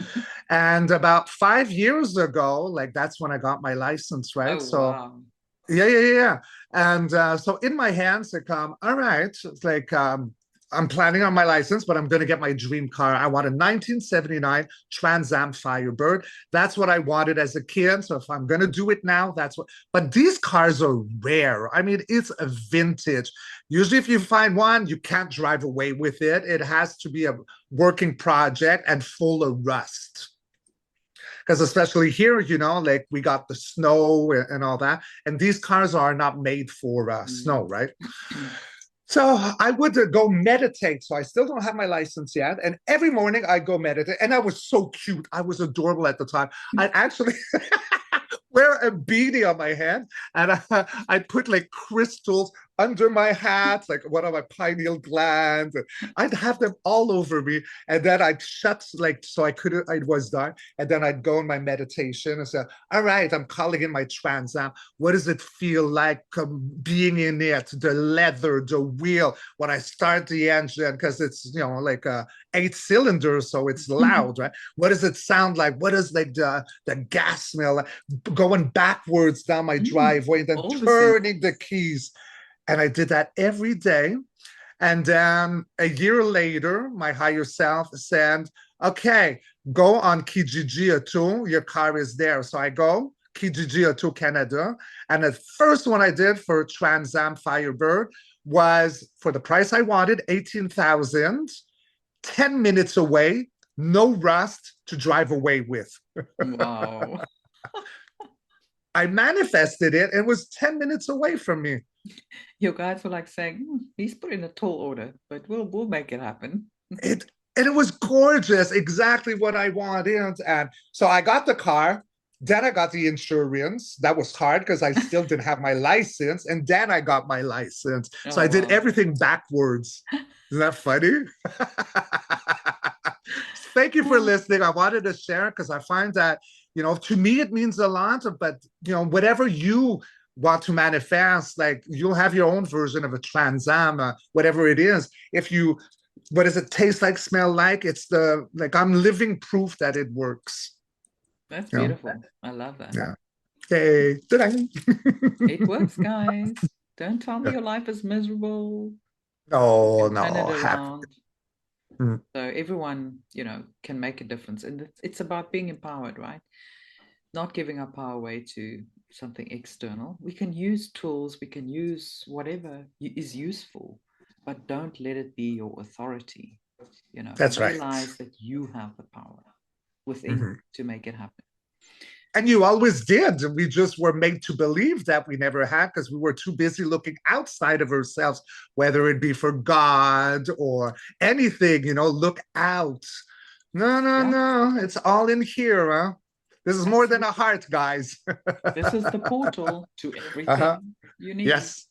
And about 5 years ago, like that's when I got my license, right? Oh, So, wow. yeah. And so in my hands, they come, all right, it's like, I'm planning on my license, but I'm going to get my dream car. I want a 1979 Trans Am Firebird. That's what I wanted as a kid. So if I'm going to do it now, that's what. But these cars are rare. I mean, it's a vintage. Usually, if you find one, you can't drive away with it. It has to be a working project and full of rust. Because especially here, like we got the snow and all that. And these cars are not made for snow, right? So I would go meditate. So I still don't have my license yet. And every morning I go meditate. And I was so cute. I was adorable at the time. I actually wear a beanie on my head and I put like crystals under my hat, like one of my pineal glands. I'd have them all over me. And then I'd shut, like, so I couldn't, I was done. And then I'd go in my meditation and say, all right, I'm calling in my Trans Am. What does it feel like being in it? The leather, the wheel, when I start the engine, because it's, like 8 cylinders, so it's loud, right? What does it sound like? What is like the gas smell? Like, going backwards down my driveway and then All the turning the senses. keys. And I did that every day. And then a year later, my higher self said, okay, go on Kijiji to, your car is there. So I go Kijiji to Canada. And the first one I did for Trans Am Firebird was for the price I wanted, 18,000, 10 minutes away, no rust to drive away with. Wow. I manifested it. It was 10 minutes away from me. Your guys were like saying, he's put in a tall order, but we'll make it happen. It and it was gorgeous, exactly what I wanted. And so I got the car. Then I got the insurance. That was hard because I still didn't have my license. And then I got my license. So Oh, I did wow. everything backwards. Isn't that funny? Thank you for listening. I wanted to share because I find that, to me, it means a lot. But, whatever you want to manifest, like you'll have your own version of a Trans Am, whatever it is. If you, what does it taste like, smell like? It's like I'm living proof that it works. That's You know? beautiful. I love that. Yeah. Hey, It works, guys. Don't tell me your life is miserable. You no, can turn it no, happy. around. Mm. So everyone, can make a difference. And it's about being empowered, right? Not giving our power away to something external. We can use tools, we can use whatever is useful, but don't let it be your authority. That's right. Realize that you have the power within Mhm. to make it happen. And you always did. We just were made to believe that we never had because we were too busy looking outside of ourselves, whether it be for God or anything, look out. No, no, Yeah, no. It's all in here, huh? This is more than a absolutely. heart, guys. This is the portal to Uh-huh. everything you need. Yes.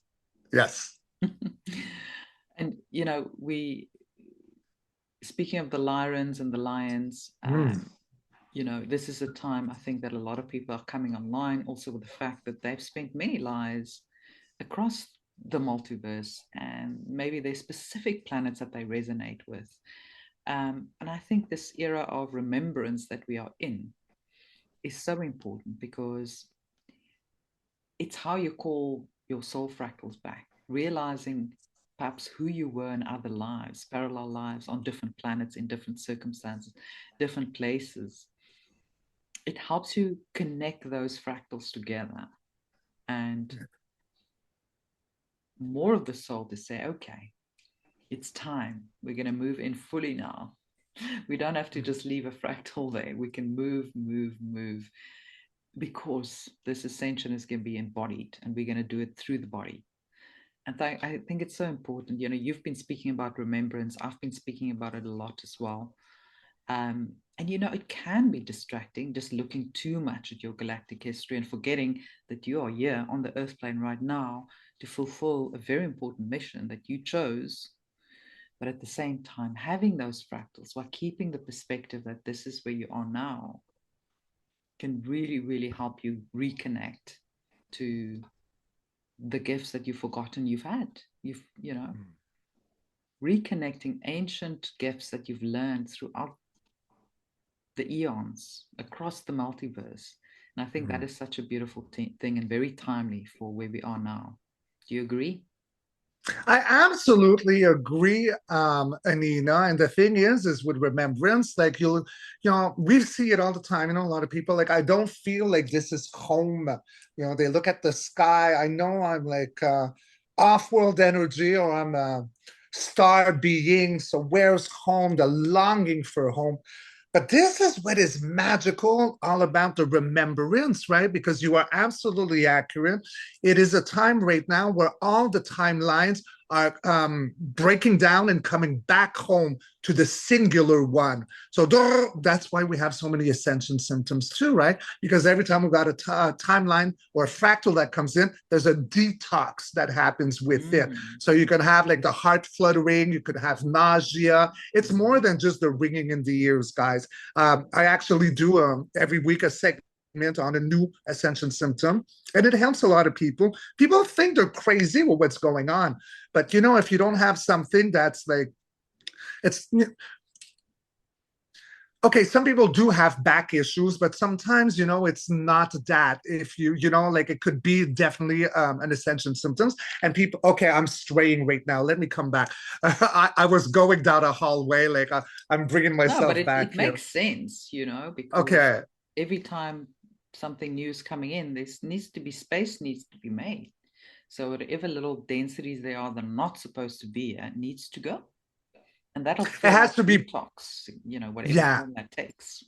Yes. And we speaking of the Lyrans and the lions, Mm. this is a time I think that a lot of people are coming online also with the fact that they've spent many lives across the multiverse and maybe there's specific planets that they resonate with. And I think this era of remembrance that we are in is so important because it's how you call your soul fractals back, realizing perhaps who you were in other lives, parallel lives on different planets, in different circumstances, different places. It helps you connect those fractals together and more of the soul to say, okay, it's time. We're going to move in fully now. We don't have to just leave a fractal there. We can move, move, move. because this ascension is going to be embodied, and we're going to do it through the body. And I think it's so important. You've been speaking about remembrance. I've been speaking about it a lot as well. And it can be distracting just looking too much at your galactic history and forgetting that you are here on the earth plane right now to fulfill a very important mission that you chose. But at the same time, having those fractals while keeping the perspective that this is where you are now can really, really help you reconnect to the gifts that you've forgotten you've had. Reconnecting ancient gifts that you've learned throughout the eons across the multiverse. And I think that is such a beautiful thing and very timely for where we are now. Do you agree? I absolutely agree, Anina. And the thing is with remembrance, like we see it all the time. A lot of people like, I don't feel like this is home. They look at the sky. I know I'm like off-world energy, or I'm a star being. So where's home? The longing for home. But this is what is magical, all about the remembrance, right? Because you are absolutely accurate. It is a time right now where all the timelines are breaking down and coming back home to the singular one. So that's why we have so many ascension symptoms too, right? Because every time we've got a timeline or a fractal that comes in, there's a detox that happens with it. So you can have like the heart fluttering, you could have nausea. It's more than just the ringing in the ears, guys. I actually do every week a segment on a new ascension symptom, and it helps a lot of people. People think they're crazy with what's going on, but if you don't have something that's like, it's okay, some people do have back issues, but sometimes it's not that. If like, it could be definitely an ascension symptoms. And people, okay, I'm straying right now, let me come back. I was going down a hallway, like I'm bringing No, but myself it back here. makes sense, because Okay. every time something new is coming in, space needs to be made. So whatever little densities they are that are not supposed to be, it needs to go. And that'll It feel has like to be. detox, whatever Yeah. form that takes.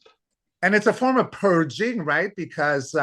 And it's a form of purging, right? Because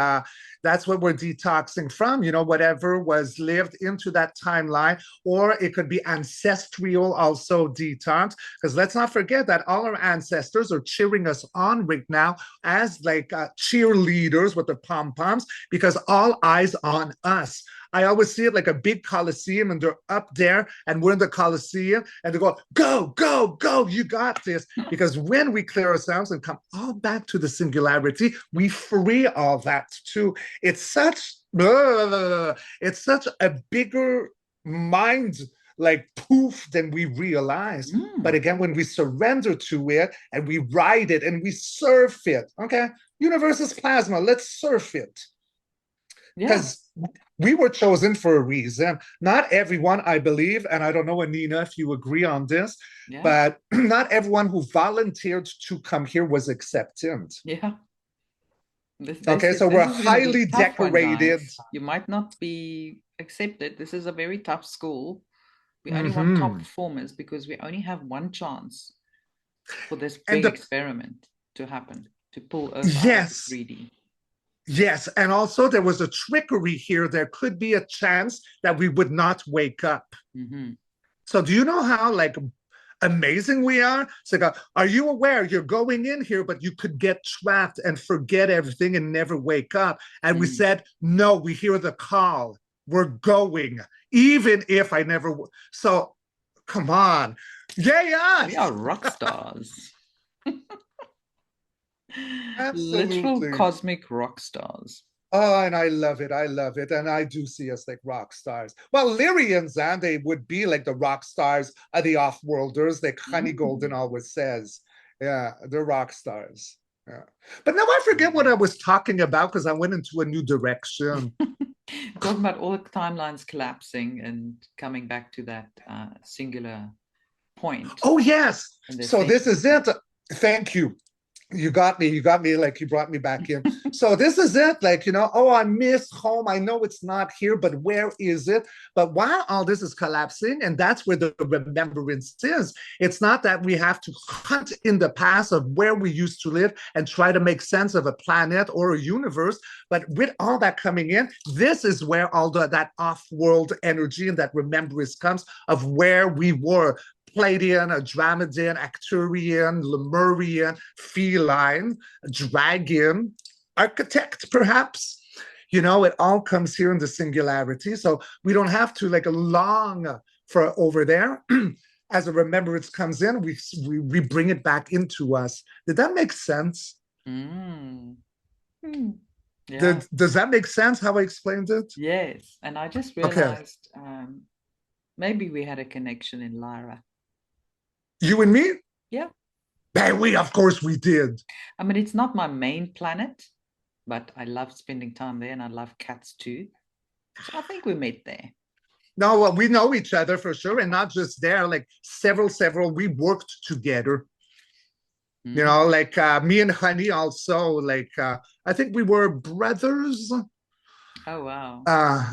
that's what we're detoxing from, whatever was lived into that timeline, or it could be ancestral also detox. Because let's not forget that all our ancestors are cheering us on right now as like cheerleaders with the pom-poms, because all eyes on us. I always see it like a big coliseum, and they're up there, and we're in the coliseum, and they go, go, go, go, you got this. Because when we clear ourselves and come all back to the singularity, we free all that too. It's such a bigger mind like poof than we realize. But again, when we surrender to it and we ride it and we surf it, okay, universe is plasma, let's surf it. Because we were chosen for a reason. Not everyone, I believe, and I don't know, Anina, if you agree on this, but not everyone who volunteered to come here was accepted. Yeah. Okay, so we're this is going to be highly a tough one, decorated. guys. You might not be accepted. This is a very tough school. We only want top Mm-hmm. performers because we only have one chance for this And big experiment to happen, to pull Earth out of the yes, 3D. yes, and also there was a trickery here. There could be a chance that we would not wake up. So do you know how like amazing we are? It's like, are you aware you're going in here, but you could get trapped and forget everything and never wake up? And we said, no, we hear the call. We're going, even if I never. So come on. Yay, us. We are rock stars. Literal Absolutely. cosmic rock stars. Oh, and I love it. I love it. And I do see us like rock stars. Well, Lyrians, and they would be like the rock stars of the off-worlders, like Honey Golden always says. Yeah, they're rock stars. Yeah. But now I forget what I was talking about because I went into a new direction. Talking about all the timelines collapsing and coming back to that singular point. Oh, yes. So this is it. Thank you. You got me, like you brought me back in. So this is it, like, oh, I miss home. I know it's not here, but where is it? But while all this is collapsing, and that's where the remembrance is, it's not that we have to hunt in the past of where we used to live and try to make sense of a planet or a universe. But with all that coming in, this is where all that off-world energy and that remembrance comes of where we were. Pleiadian, a Dromedian, Arcturian, Lemurian, feline, dragon, architect, perhaps. It all comes here in the singularity. So we don't have to like long for over there. As a remembrance comes in, we bring it back into us. Did that make sense? Mm. Hmm. Yeah. Does that make sense how I explained it? Yes. And I just Okay. realized maybe we had a connection in Lyra. You and me? Yeah. Hey, of course we did. I mean, it's not my main planet, but I love spending time there and I love cats too. So I think we met there. No, well, we know each other for sure, and not just there. Like several, we worked together. Mm. Like me and Honey also. Like I think we were brothers. Oh, wow.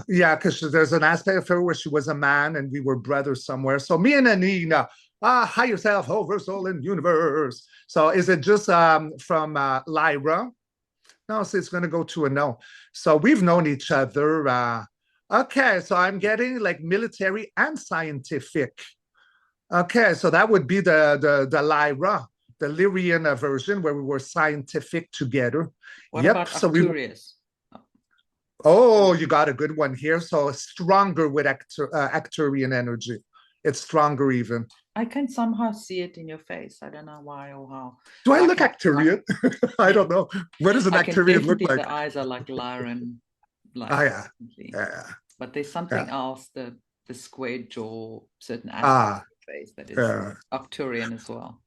Yeah, because there's an aspect of her where she was a man, and we were brothers somewhere. So me and Anina, higher self, over soul, and universe. So is it just from Lyra? No, so it's going to go to a no. So we've known each other. Okay, so I'm getting like military and scientific. Okay, so that would be the Lyra, the Lyrian version where we were scientific together. What Yep. about So we. Arcturus? Oh, you got a good one here. So stronger with Arcturian energy. It's stronger even. I can somehow see it in your face. I don't know why or how, Do I but look Arcturian? I don't know. What does an I can Arcturian look definitely, like? the eyes are like Lyran, Oh like yeah, definitely. yeah, But there's yeah. something else, the square jaw, certain aspects of Ah, the face that is yeah. Arcturian as well.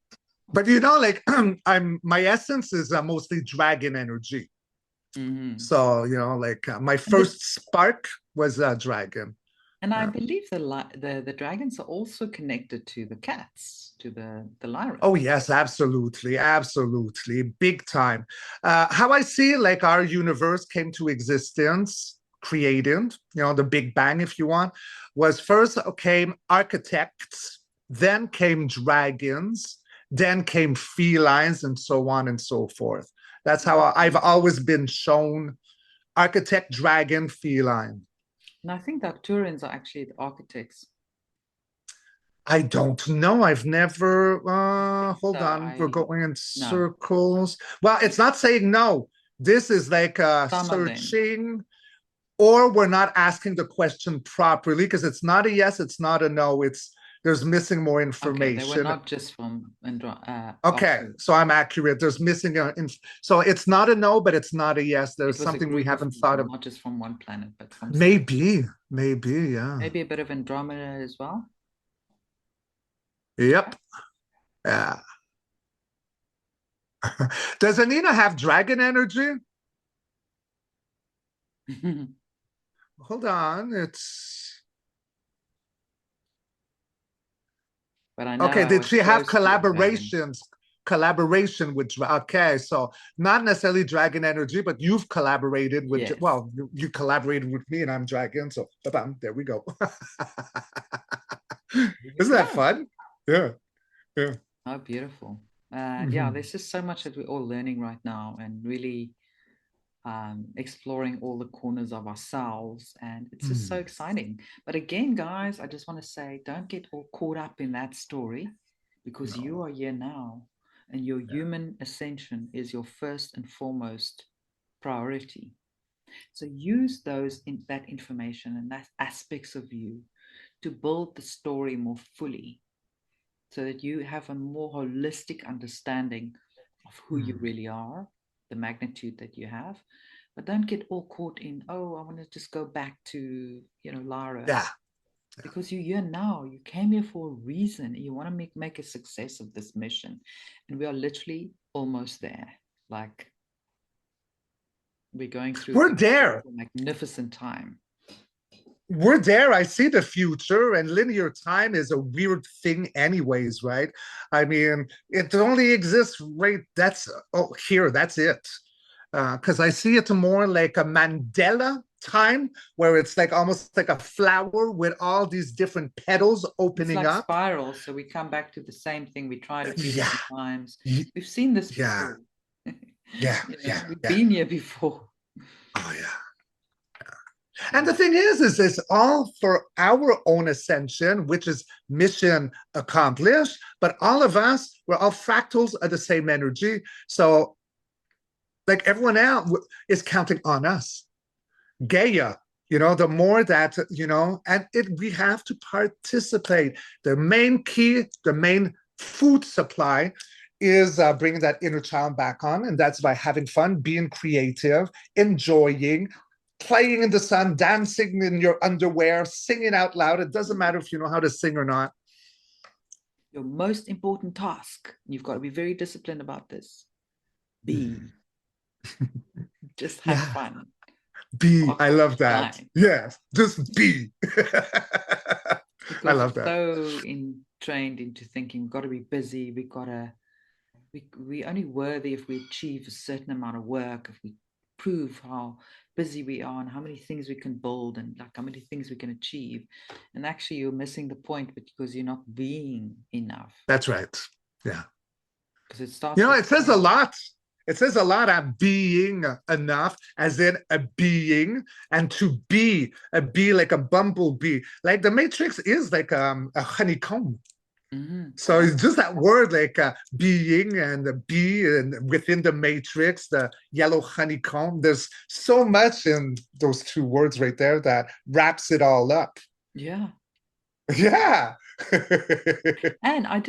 But like I'm my essence is mostly dragon energy. Mm-hmm. So like my And the first spark was a dragon. and I Yeah. believe the dragons are also connected to the cats, to the Lyra. Oh yes, absolutely, absolutely, big time. How I see like our universe came to existence, created, the Big Bang, if you want, was first came architects, then came dragons, then came felines, and so on and so forth. That's how I've Mm. always been shown: architect, dragon, feline. And I think the Arcturians are actually the architects. I don't know. I've never. So Hold on. We're I going in no, circles. Well, it's not saying no. This is like some of them. searching, or we're not asking the question properly because it's not a yes, it's not a no. It's there's missing more Okay, they were information. not just from Okay, Arcturus. so I'm accurate. There's missing so it's not a no, but it's not a yes. It There's was a something we group of haven't thought people, of. not just from one planet, but from several. Maybe, yeah. Maybe a bit of Andromeda as well. Yep. Yeah. Does Anina have dragon energy? Hold on. It's But I know okay. I Did was she have close to a dragon. collaboration with okay, so not necessarily dragon energy, but you've collaborated with Yes. well, you collaborated with me and I'm dragon, so bam, there we go. There you Isn't that go. fun? Yeah, yeah. Oh, beautiful. Yeah, Mhm. there's just so much that we're all learning right now and really exploring all the corners of ourselves. And it's just so Mm. exciting. But again, guys, I just want to say don't get all caught up in that story because you No. are here now and your Yeah. human ascension is your first and foremost priority. So use that information and that aspects of you to build the story more fully so that you have a more holistic understanding of who you Mm. really are, the magnitude that you have. But don't get all caught in, oh, I want to just go back to, Lara. Yeah. Because you're here now. You came here for a reason. You want to make a success of this mission. And we are literally almost there. Like we're going through We're there. a magnificent time. we're there. I see the future, and linear time is a weird thing, anyways, right? I mean, it only exists right. That's oh, here, that's it. Because I see it more like a Mandela time, where it's like almost like a flower with all these different petals It's opening like up. spirals, so we come back to the same thing. We tried a few Yeah, different times. We've seen this yeah, before. yeah, We've yeah. been here before. Oh yeah. And Yeah. the thing is it's all for our own ascension, which is mission accomplished. But all of us, we're all fractals of the same energy. So, like everyone else is counting on us. Gaia, the more that, and we have to participate. The main key, the main food supply is bringing that inner child back on. And that's by having fun, being creative, enjoying, playing in the sun, dancing in your underwear, singing out loud. It doesn't matter if you know how to sing or not. Your most important task, you've got to be very disciplined about this. Be. Just have Yeah, fun. be. Walk I off love the that. line. Yes, just be. I Because we're love that. so trained into thinking we've got to be busy, we only worthy if we achieve a certain amount of work, if we prove how busy we are and how many things we can build and like how many things we can achieve. And actually you're missing the point because you're not being enough. That's right. Yeah. Because it starts with It says a being. lot. It says a lot on being enough, as in a being, and to be a bee like a bumblebee. Like the Matrix is like a honeycomb. So Yeah. it's just that word, like being and the bee, and within the Matrix, the yellow honeycomb. There's so much in those two words right there that wraps it all up. Yeah. Yeah. And I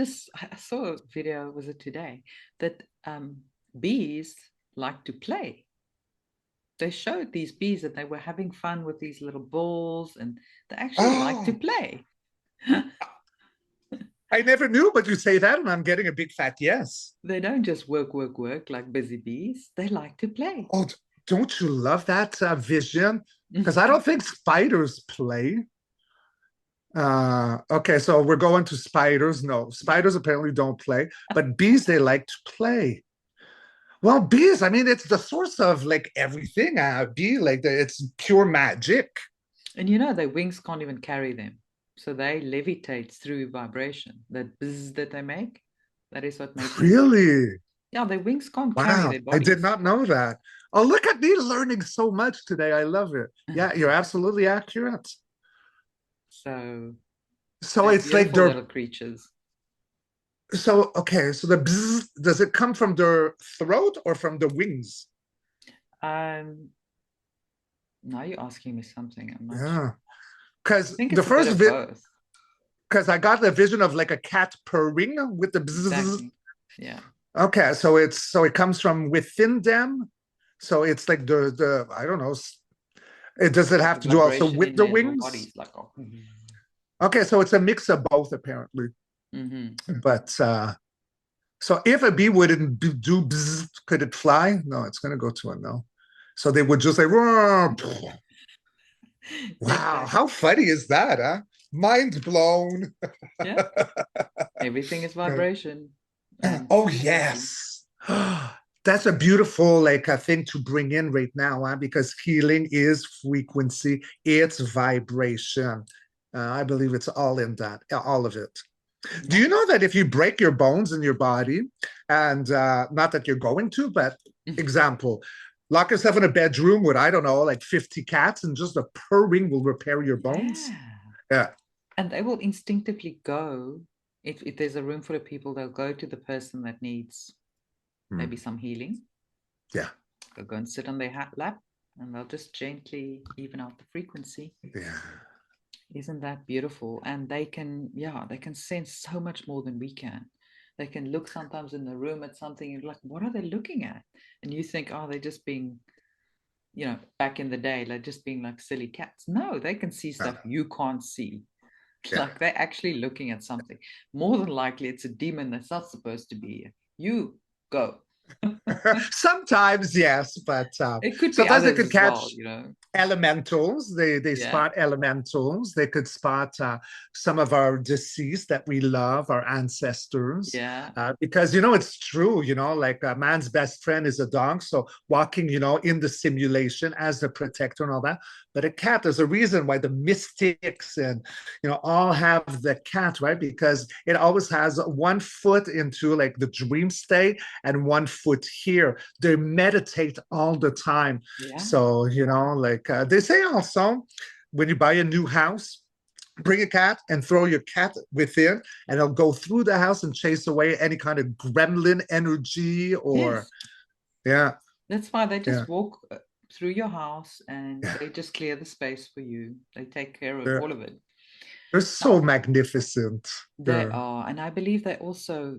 saw a video, was it today, that bees like to play. They showed these bees that they were having fun with these little balls and they actually like to Oh, play. I never knew, but you say that, and I'm getting a big fat yes. They don't just work like busy bees. They like to play. Oh, don't you love that vision? Because I don't think spiders play. Okay, so we're going to spiders. No, spiders apparently don't play, but bees, they like to play. Well, bees, I mean, it's the source of like everything. Bee, like it's pure magic. And their wings can't even carry them. So they levitate through vibration. That buzz that they make, that is what makes them. Really? Yeah, their wings can't carry Wow, their I did bodies. not know that. Oh, look at me learning so much today. I love it. Yeah, you're absolutely accurate. So So they're it's like beautiful they're little creatures. so okay. So the bzzz, does it come from their throat or from the wings? Um, Now you're asking me something. I'm not sure. Yeah, I because think the it's a bit first of both. because I got the vision of like a cat purring with the bzzz. Exactly. Yeah. Okay, so it comes from within them. So it's like the I don't know. Does it Like have the to do also vibration with in the their little wings? bodies, like oh. Okay, so it's a mix of both apparently. Mm-hmm. But so if a bee wouldn't do bzzz, could it fly? No, it's gonna go to a no. So they would just say, "Roar." Wow, Exactly. how funny is that, huh? Mind blown. Yeah. Everything is vibration and Oh frequency. yes. That's a beautiful like a thing to bring in right now, huh? Because healing is frequency, it's vibration. I believe it's all in that, all of it. Do Yeah. you know that if you break your bones in your body, and not that you're going to, but example, lock yourself in a bedroom with, I don't know, like 50 cats, and just a purring will repair your bones? Yeah. Yeah. And they will instinctively go, if there's a room full of people, they'll go to the person that needs maybe Mm. some healing. Yeah. They'll go and sit on their lap and they'll just gently even out the frequency. Yeah. Isn't that beautiful? And they can sense so much more than we can. They can look sometimes in the room at something and like, what are they looking at? And you think, oh, they're just being, back in the day, like just being like silly cats. No, they can see Yeah. stuff you can't see. Yeah. Like they're actually looking at something. More than likely, it's a demon that's not supposed to be here. You go. Sometimes, yes, but It could be sometimes they others could as well, catch you know. elementals. They Yeah. spot elementals. They could spot some of our deceased that we love, our ancestors. Yeah. Because it's true. Like a man's best friend is a dog. So walking, in the simulation as the protector and all that. But a cat, there's a reason why the mystics and all have the cat, right? Because it always has one foot into like the dream state and one foot here. They meditate all the time. Yeah. So, like they say also, when you buy a new house, bring a cat and throw your cat within, and it'll go through the house and chase away any kind of gremlin energy or, Yes. yeah, That's why they yeah, just walk through your house and yeah. they just clear the space for you. They take care of They're, all of it. they're so Now, magnificent. they They're, are, and I believe they also,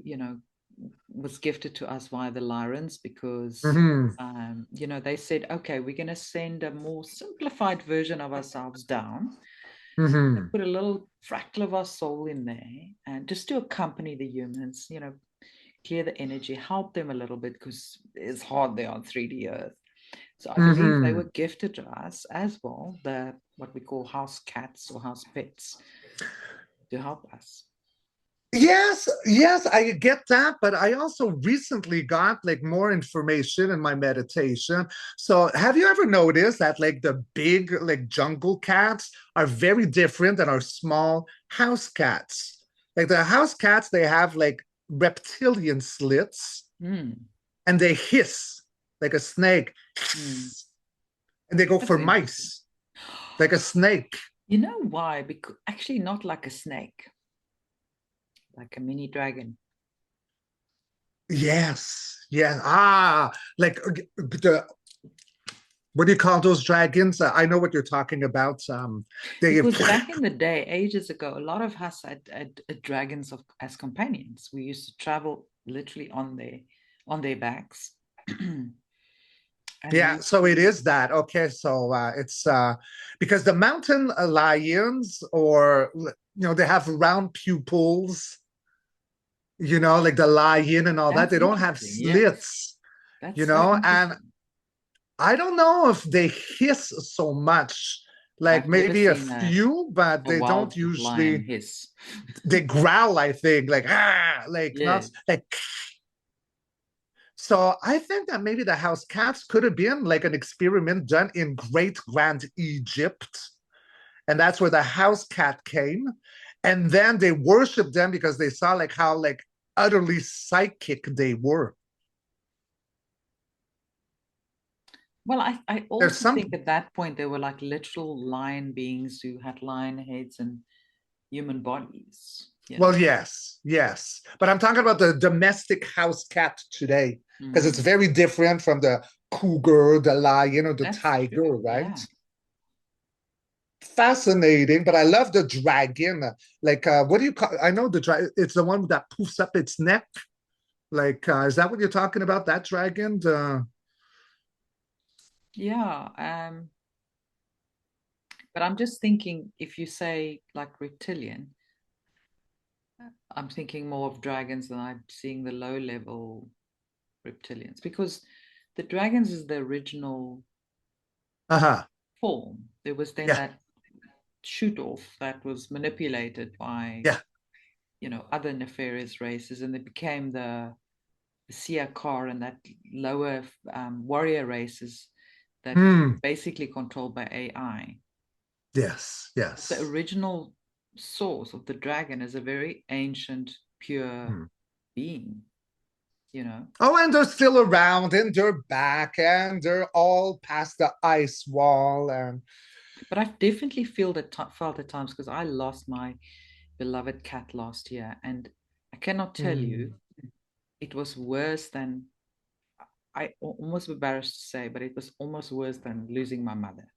was gifted to us via the Lyrans because, mm-hmm, they said, okay, we're going to send a more simplified version of ourselves down. They mm-hmm. put a little fractal of our soul in there and just to accompany the humans, clear the energy, help them a little bit because it's hard there on 3D Earth. So I believe they Mm-hmm. were gifted to us as well, the what we call house cats or house pets to help us. Yes, yes, I get that, but I also recently got like more information in my meditation. So, have you ever noticed that like the big like jungle cats are very different than our small house cats? Like the house cats, they have like reptilian slits Hmm. and they hiss like a snake, Hmm. and they go That's for interesting. mice like a snake. You know why? Because actually, not like a snake, like a mini dragon. Yes, yes. Like the what do you call those dragons? I know what you're talking about. They Because back in the day, ages ago, a lot of us had dragons as companions. We used to travel literally on their backs, and we yeah, used so it to. is that. Okay, so it's because the mountain lions or they have round pupils, like the lion and all that. That's They don't have interesting. Yes, slits, that's so and interesting. I don't know if they hiss so much. Like I've never maybe a seen few, but a they don't wild lion usually. hiss. They growl, I think, like not Yes. like. So I think that maybe the house cats could have been like an experiment done in Great Grand Egypt, and that's where the house cat came. And then they worshipped them because they saw like how like utterly psychic they were. Well, I There's also some think at that point they were like literal lion beings who had lion heads and human bodies, you Well, know. yes, yes. But I'm talking about the domestic house cat today because it's Mm, very different from the cougar, the lion, or the that's true. tiger, right? Yeah. Fascinating, but I love the dragon. Like, what do you call? I know the dragon. It's the one that poofs up its neck. Like, is that what you're talking about? That dragon? Yeah. But I'm just thinking if you say like reptilian, I'm thinking more of dragons than I'm seeing the low level reptilians because the dragons is the original Uh-huh. form. There was then Yeah, that shoot off that was manipulated by, yeah. other nefarious races, and it became the Siakar and that lower warrior races that Hmm. basically controlled by AI. Yes, But the yes. original source of the dragon is a very ancient, pure Hmm. being, you know. Oh, and they're still around, and they're back, and they're all past the ice wall, and But I've definitely felt at times because I lost my beloved cat last year, and I cannot tell hmm. you, it was worse than almost embarrassed to say, but it was almost worse than losing my mother.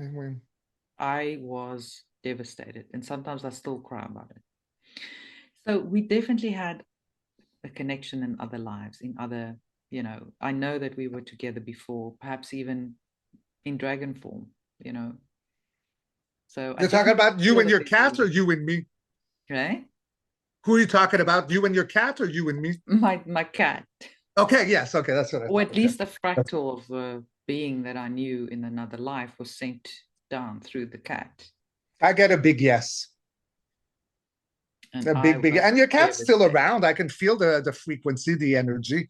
Anyway. I was devastated, and sometimes I still cry about it. So we definitely had a connection in other lives, in other, I know that we were together before, perhaps even in dragon form, you know. So I You're talking definitely about you feel and that your there's a cat, or link. you and me? Okay. Who are you talking about? You and your cat, or you and me? My cat. Okay, yes, okay, that's what I Or thought. at Okay. least a fractal of the being that I knew in another life was sent down through the cat. I get a big yes. And A I big, was and your cat's still devastated. around. I can feel the frequency, the energy.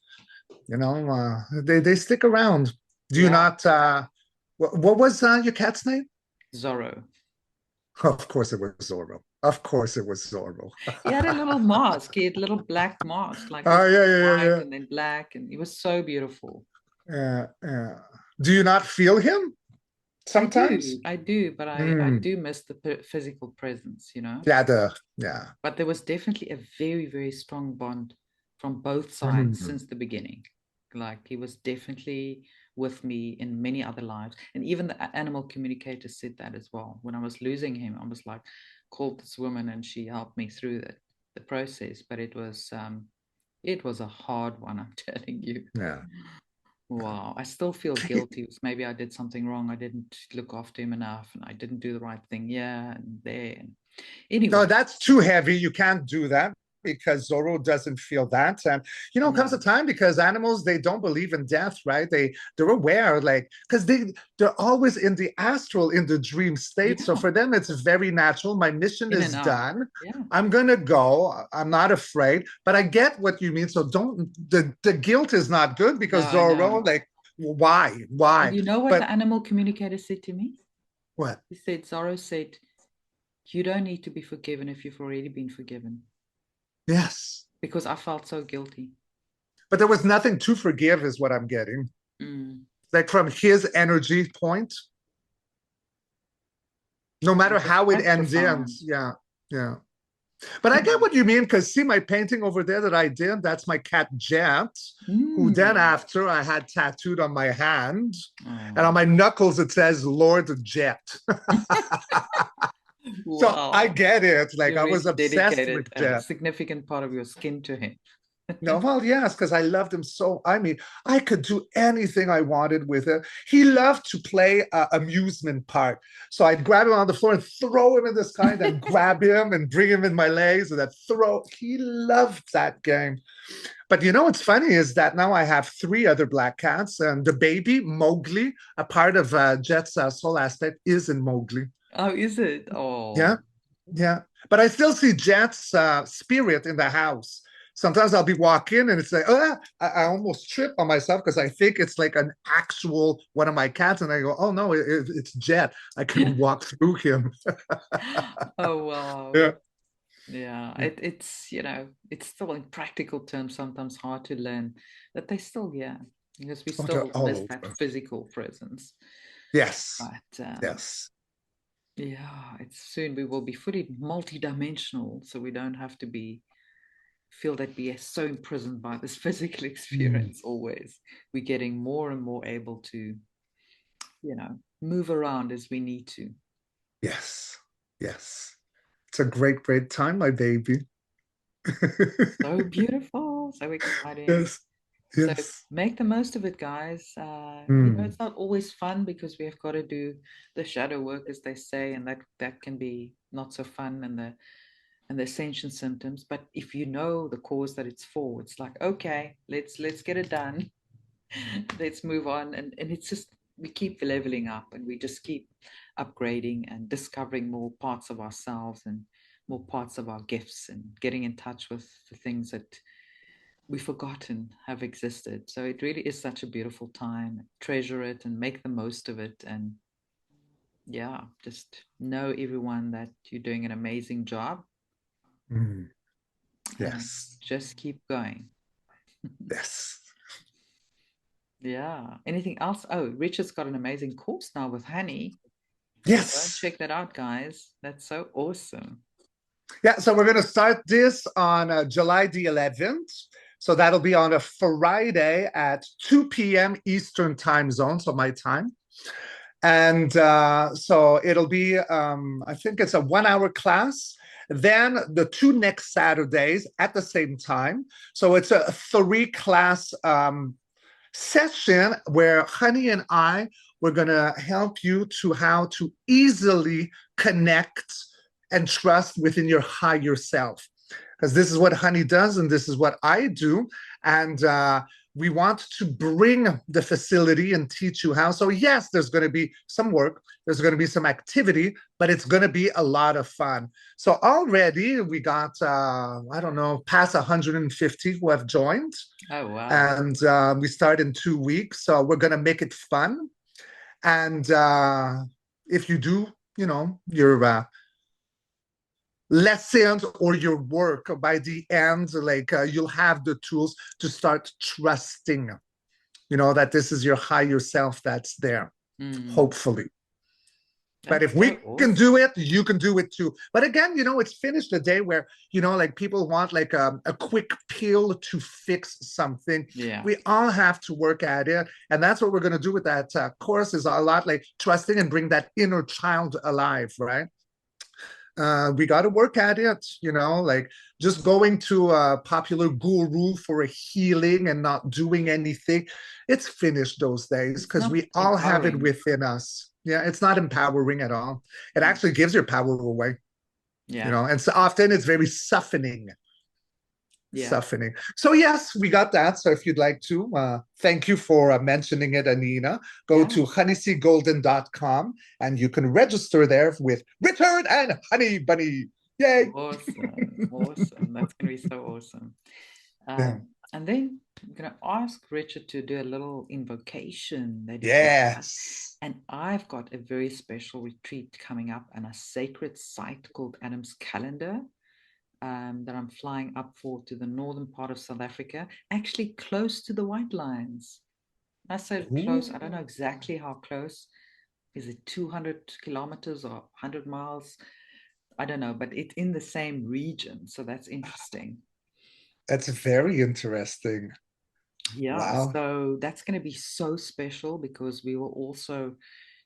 They stick around. Do you Yeah, not? What was your cat's name? Zorro. Of course, it was Zorro. Of course, it was Zorro. He had a little mask. He had a little black mask, like Oh was yeah, yeah, white yeah, and then black, and he was so beautiful. yeah. Do you not feel him sometimes? I do, but I Mm. do miss the physical presence, you know. Yeah, yeah. But there was definitely a very, very strong bond from both sides Mm. since the beginning. Like he was definitely with me in many other lives. And even the animal communicator said that as well. When I was losing him, I was like, called this woman and she helped me through the process. But it was a hard one, I'm telling you. Yeah. Wow. I still feel guilty. Maybe I did something wrong. I didn't look after him enough and I didn't do the right thing. Yeah, and there. And No, anyway. that's too heavy. You can't do that because Zorro doesn't feel that. And comes a No. time because animals they don't believe in death, right? They're aware, like because they're always in the astral, in the dream state. So Yeah. for them, it's very natural. My mission In and is out. done. Yeah. I'm gonna go. I'm not afraid, but I get what you mean. So don't the guilt is not good No, because I know. Zorro, like, why? And Why? you know what But the animal communicator said to me? what? He said, Zorro said, you don't need to be forgiven if you've already been forgiven. Yes. Because I felt so guilty. But there was nothing to forgive, is what I'm getting. Mm. Like from his energy point, no It matter was how it quite ends. profound. Yeah, yeah. But I get Mm. what you mean because see my painting over there that I did. That's my cat Jet, who then Mm. after I had tattooed on my hand, and on Oh. my knuckles it says Lord Jet. So I Wow. get it. Like You I was really obsessed with dedicated a Jet. significant part of your skin to him. No, well, yes, because I loved him so. I mean, I could do anything I wanted with it. He loved to play amusement park. So I'd grab him on the floor and throw him in the sky, then grab him and bring him in my legs and then throw. He loved that game. But what's funny is that now I have three other black cats, and the baby, Mowgli, a part of Jet's soul aspect, is in Mowgli. Oh, is it? Yeah, Oh. yeah. But I still see Jet's spirit in the house. Sometimes I'll be walking and it's like, oh, I almost trip on myself because I think it's like an actual one of my cats. And I go, oh, no, it's Jet. I can walk through him. Oh, wow. Yeah. Yeah, Yeah. it's still in practical terms sometimes hard to learn that they still, yeah, because we Oh, they're still all miss that over. physical presence. Yes. But Yes. yeah, it's soon we will be fully multidimensional, so we don't have to feel that we are so imprisoned by this physical Mm. experience always. We're getting more and more able to, move around as we need to. Yes. Yes. It's a great, great time, my baby. So beautiful, so exciting. Yes. So Yes. make the most of it, guys. Mm. It's not always fun because we have got to do the shadow work, as they say, and that can be not so fun and the ascension symptoms. But if you know the cause that it's for, it's like, okay, let's get it done. Let's move on. And it's just we keep leveling up and we just keep upgrading and discovering more parts of ourselves and more parts of our gifts and getting in touch with the things that we've forgotten have existed. So it really is such a beautiful time. Treasure it and make the most of it. And yeah, just know everyone that you're doing an amazing job Mm. and Yes. just keep going. Yes. Yeah. Anything else? Oh, Richard's got an amazing course now with Honey. So go and Yes. check that out, guys. That's so awesome. Yeah, so we're going to start this on July the 11th. So that'll be on a Friday at 2 p.m. Eastern time zone, so my time. And so it'll be, I think it's a 1 hour class. Then the two next Saturdays at the same time. So it's a three-class session where Honey and I we're going to help you to how to easily connect and trust within your higher self. because this is what honey does and this is what I do. And we want to bring the facility and teach you how. So yes, there's going to be some work, there's going to be some activity, but it's going to be a lot of fun. So already we got, I don't know, past 150 who have joined. Oh, wow. And we start in 2 weeks. So we're going to make it fun. And if you do, your lessons or your work by the end, like you'll have the tools to start trusting, that this is your higher self that's there, hopefully. But if we can do it, you can do it too. But again, it's finished a day where, like people want like a quick pill to fix something. Yeah. We all have to work at it. And that's what we're going to do with that course, is a lot like trusting and bring that inner child alive, right? We got to work at it, like just going to a popular guru for a healing and not doing anything. It's finished those days, because we all have it within us. Yeah, it's not empowering at all. It actually gives your power away. Yeah. And so often it's very softening. Yeah. Softening. So yes, we got that. So if you'd like to, thank you for mentioning it, Anina. Go to honeyseagolden.com and you can register there with Richard and Honey Bunny. Yay! Awesome. That's going to be so awesome. And then I'm going to ask Richard to do a little invocation. Yes. And I've got a very special retreat coming up and a sacred site called Adam's Calendar that I'm flying up for, to the northern part of South Africa, actually close to the White Lines. I say close, I don't know exactly how close. Is it 200 kilometers or 100 miles? I don't know, but it's in the same region. So that's interesting. That's very interesting. Yeah, wow. So that's going to be so special, because we will also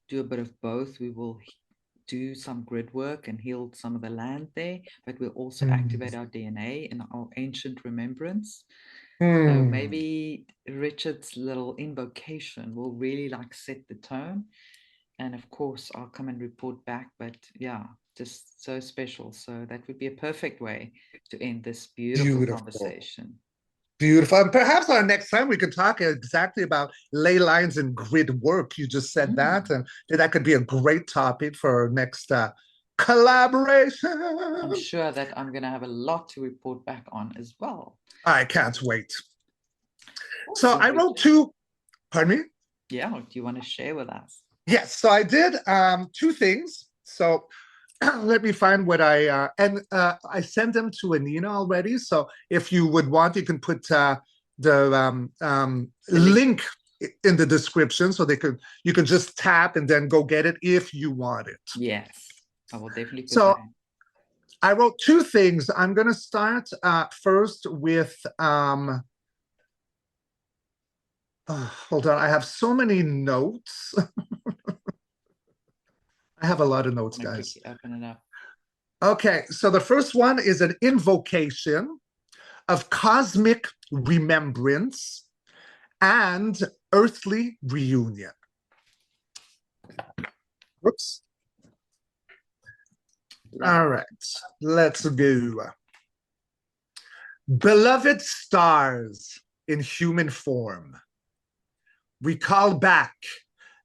do a bit of both. We will do some grid work and heal some of the land there, but we'll also activate our DNA and our ancient remembrance. So maybe Richard's little invocation will really like set the tone. And of course, I'll come and report back. But yeah, just so special. So that would be a perfect way to end this beautiful conversation. Beautiful. And perhaps our next time we can talk exactly about ley lines and grid work. You just said that, and that could be a great topic for our next collaboration. I'm sure that I'm going to have a lot to report back on as well. I can't wait. So I wrote two, pardon me? Yeah, do you want to share with us? Yes, so I did two things. So let me find what I sent them to Anina already. So if you would want, you can put the link in the description, so you can just tap and then go get it if you want it. Yes, I will definitely put so that in. I wrote two things. I'm going to start first with hold on, I have so many notes. I have a lot of notes, guys. Open it up. Okay, so the first one is an invocation of cosmic remembrance and earthly reunion. Whoops. All right, let's go. Beloved stars in human form, we call back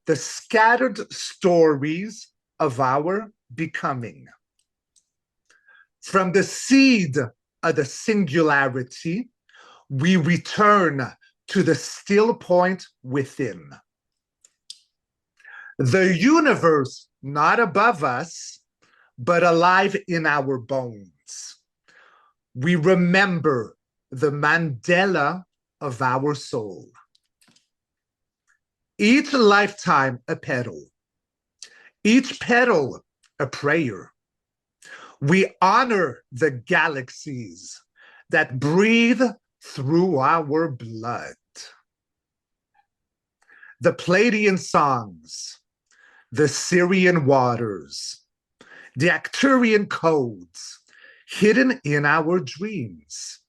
the scattered stories of our becoming. From the seed of the singularity, we return to the still point within. The universe not above us, but alive in our bones. We remember the Mandela of our soul. Each lifetime a petal, each petal a prayer. We honor the galaxies that breathe through our blood. The Pleiadian songs, the Syrian waters, the Arcturian codes hidden in our dreams.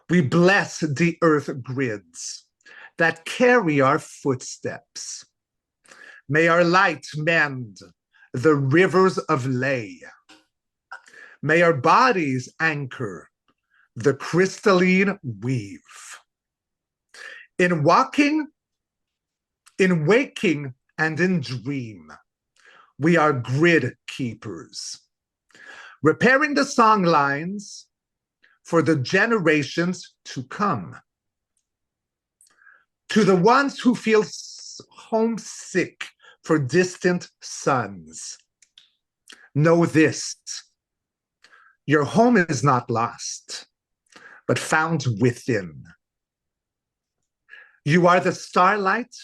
We bless the earth grids that carry our footsteps. May our light mend the rivers of ley. May our bodies anchor the crystalline weave. In walking, in waking, and in dream, we are grid keepers, repairing the song lines for the generations to come. To the ones who feel homesick for distant suns, know this: your home is not lost, but found within. You are the starlight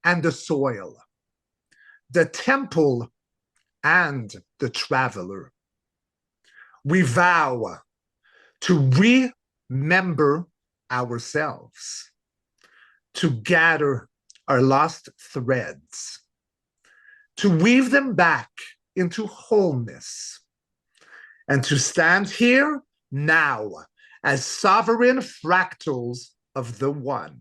and the soil, the temple and the traveler. We vow to remember ourselves, to gather our lost threads, to weave them back into wholeness, and to stand here now as sovereign fractals of the One.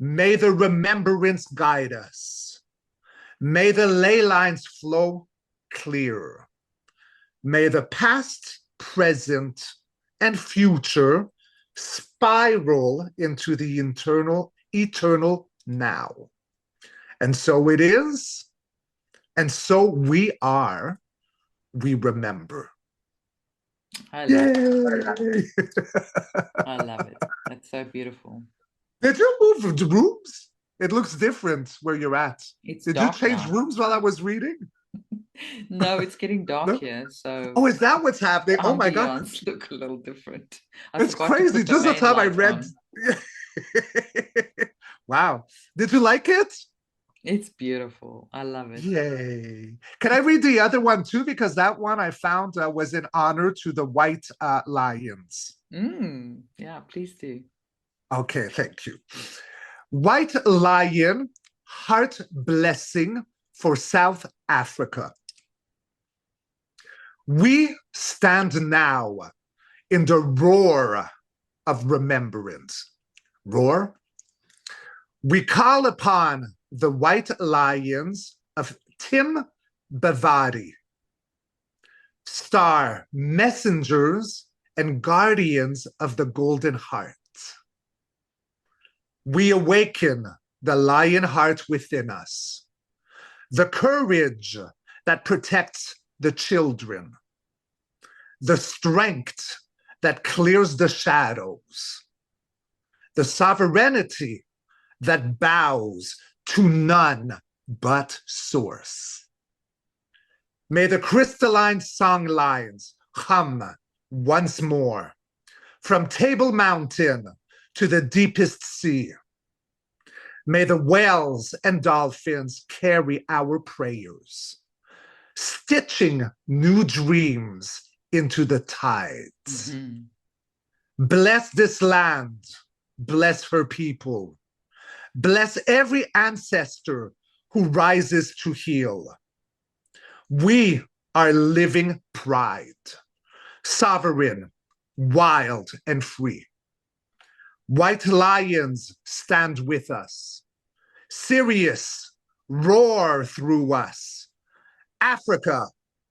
May the remembrance guide us. May the ley lines flow clear. May the past, present, and future spiral into the eternal now. And so it is, and so we are, we remember. I love it. I love it. That's so beautiful. Did you move the rooms? It looks different where you're at. Did you change rooms while I was reading? No, it's getting dark here. So oh, is that what's happening? Oh my God. Look a little different. It's crazy. Just the time I read. Wow. Did you like it? It's beautiful. I love it. Yay. Can I read the other one too? Because that one I found was in honor to the white lions. Yeah, please do. Okay, thank you. White lion, heart blessing for South Africa. We stand now in the roar of remembrance. Roar? We call upon the white lions of Tim Bavadi, star messengers and guardians of the golden heart. We awaken the lion heart within us, the courage that protects the children, the strength that clears the shadows, the sovereignty that bows to none but source. May the crystalline song lines hum once more from Table Mountain to the deepest sea. May the whales and dolphins carry our prayers, stitching new dreams into the tides. Bless this land, bless her people, bless every ancestor who rises to heal. We are living pride, sovereign, wild, and free. White lions stand with us. Sirius, roar through us. Africa,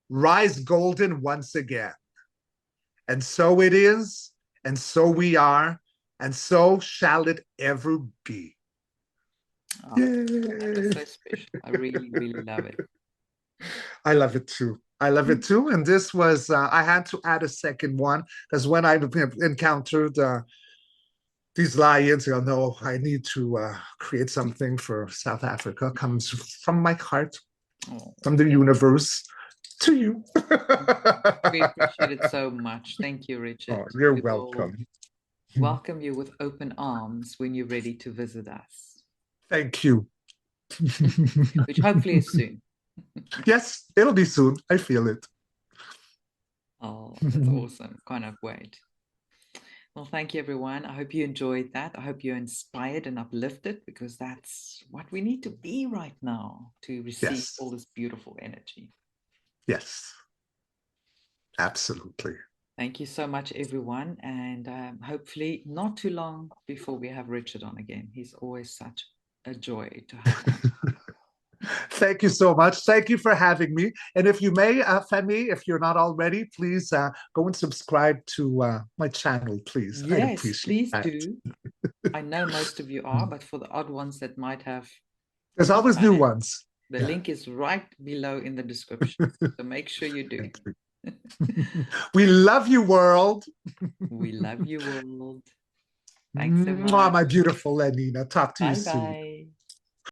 rise golden once again. And so it is, and so we are, and so shall it ever be. Oh, that is so special. I really, really love it. I love it too. I love it too. And this was, I had to add a second one because when I encountered these lions, you know, I need to create something for South Africa. Comes from my heart, from the universe to you. We appreciate it so much. Thank you, Richard. Oh, you're welcome. Welcome you with open arms when you're ready to visit us. Thank you. Which hopefully is soon. Yes, it'll be soon. I feel it. Oh, that's awesome. Can't wait. Well, thank you, everyone. I hope you enjoyed that. I hope you're inspired and uplifted because that's what we need to be right now to receive all this beautiful energy. Yes, absolutely. Thank you so much, everyone. And hopefully not too long before we have Richard on again. He's always such a joy to have on. Thank you so much. Thank you for having me. And if you may, Femi, if you're not already, please go and subscribe to my channel, please. I'd Yes, appreciate please that. do. I know most of you are, but for the odd ones that might have There's not always done new it, ones. the Yeah. link is right below in the description. So make sure you do. Thank you. We love you, world. We love you, world. Thanks so Mwah, much. my beautiful Anina. Talk to you Bye soon. bye.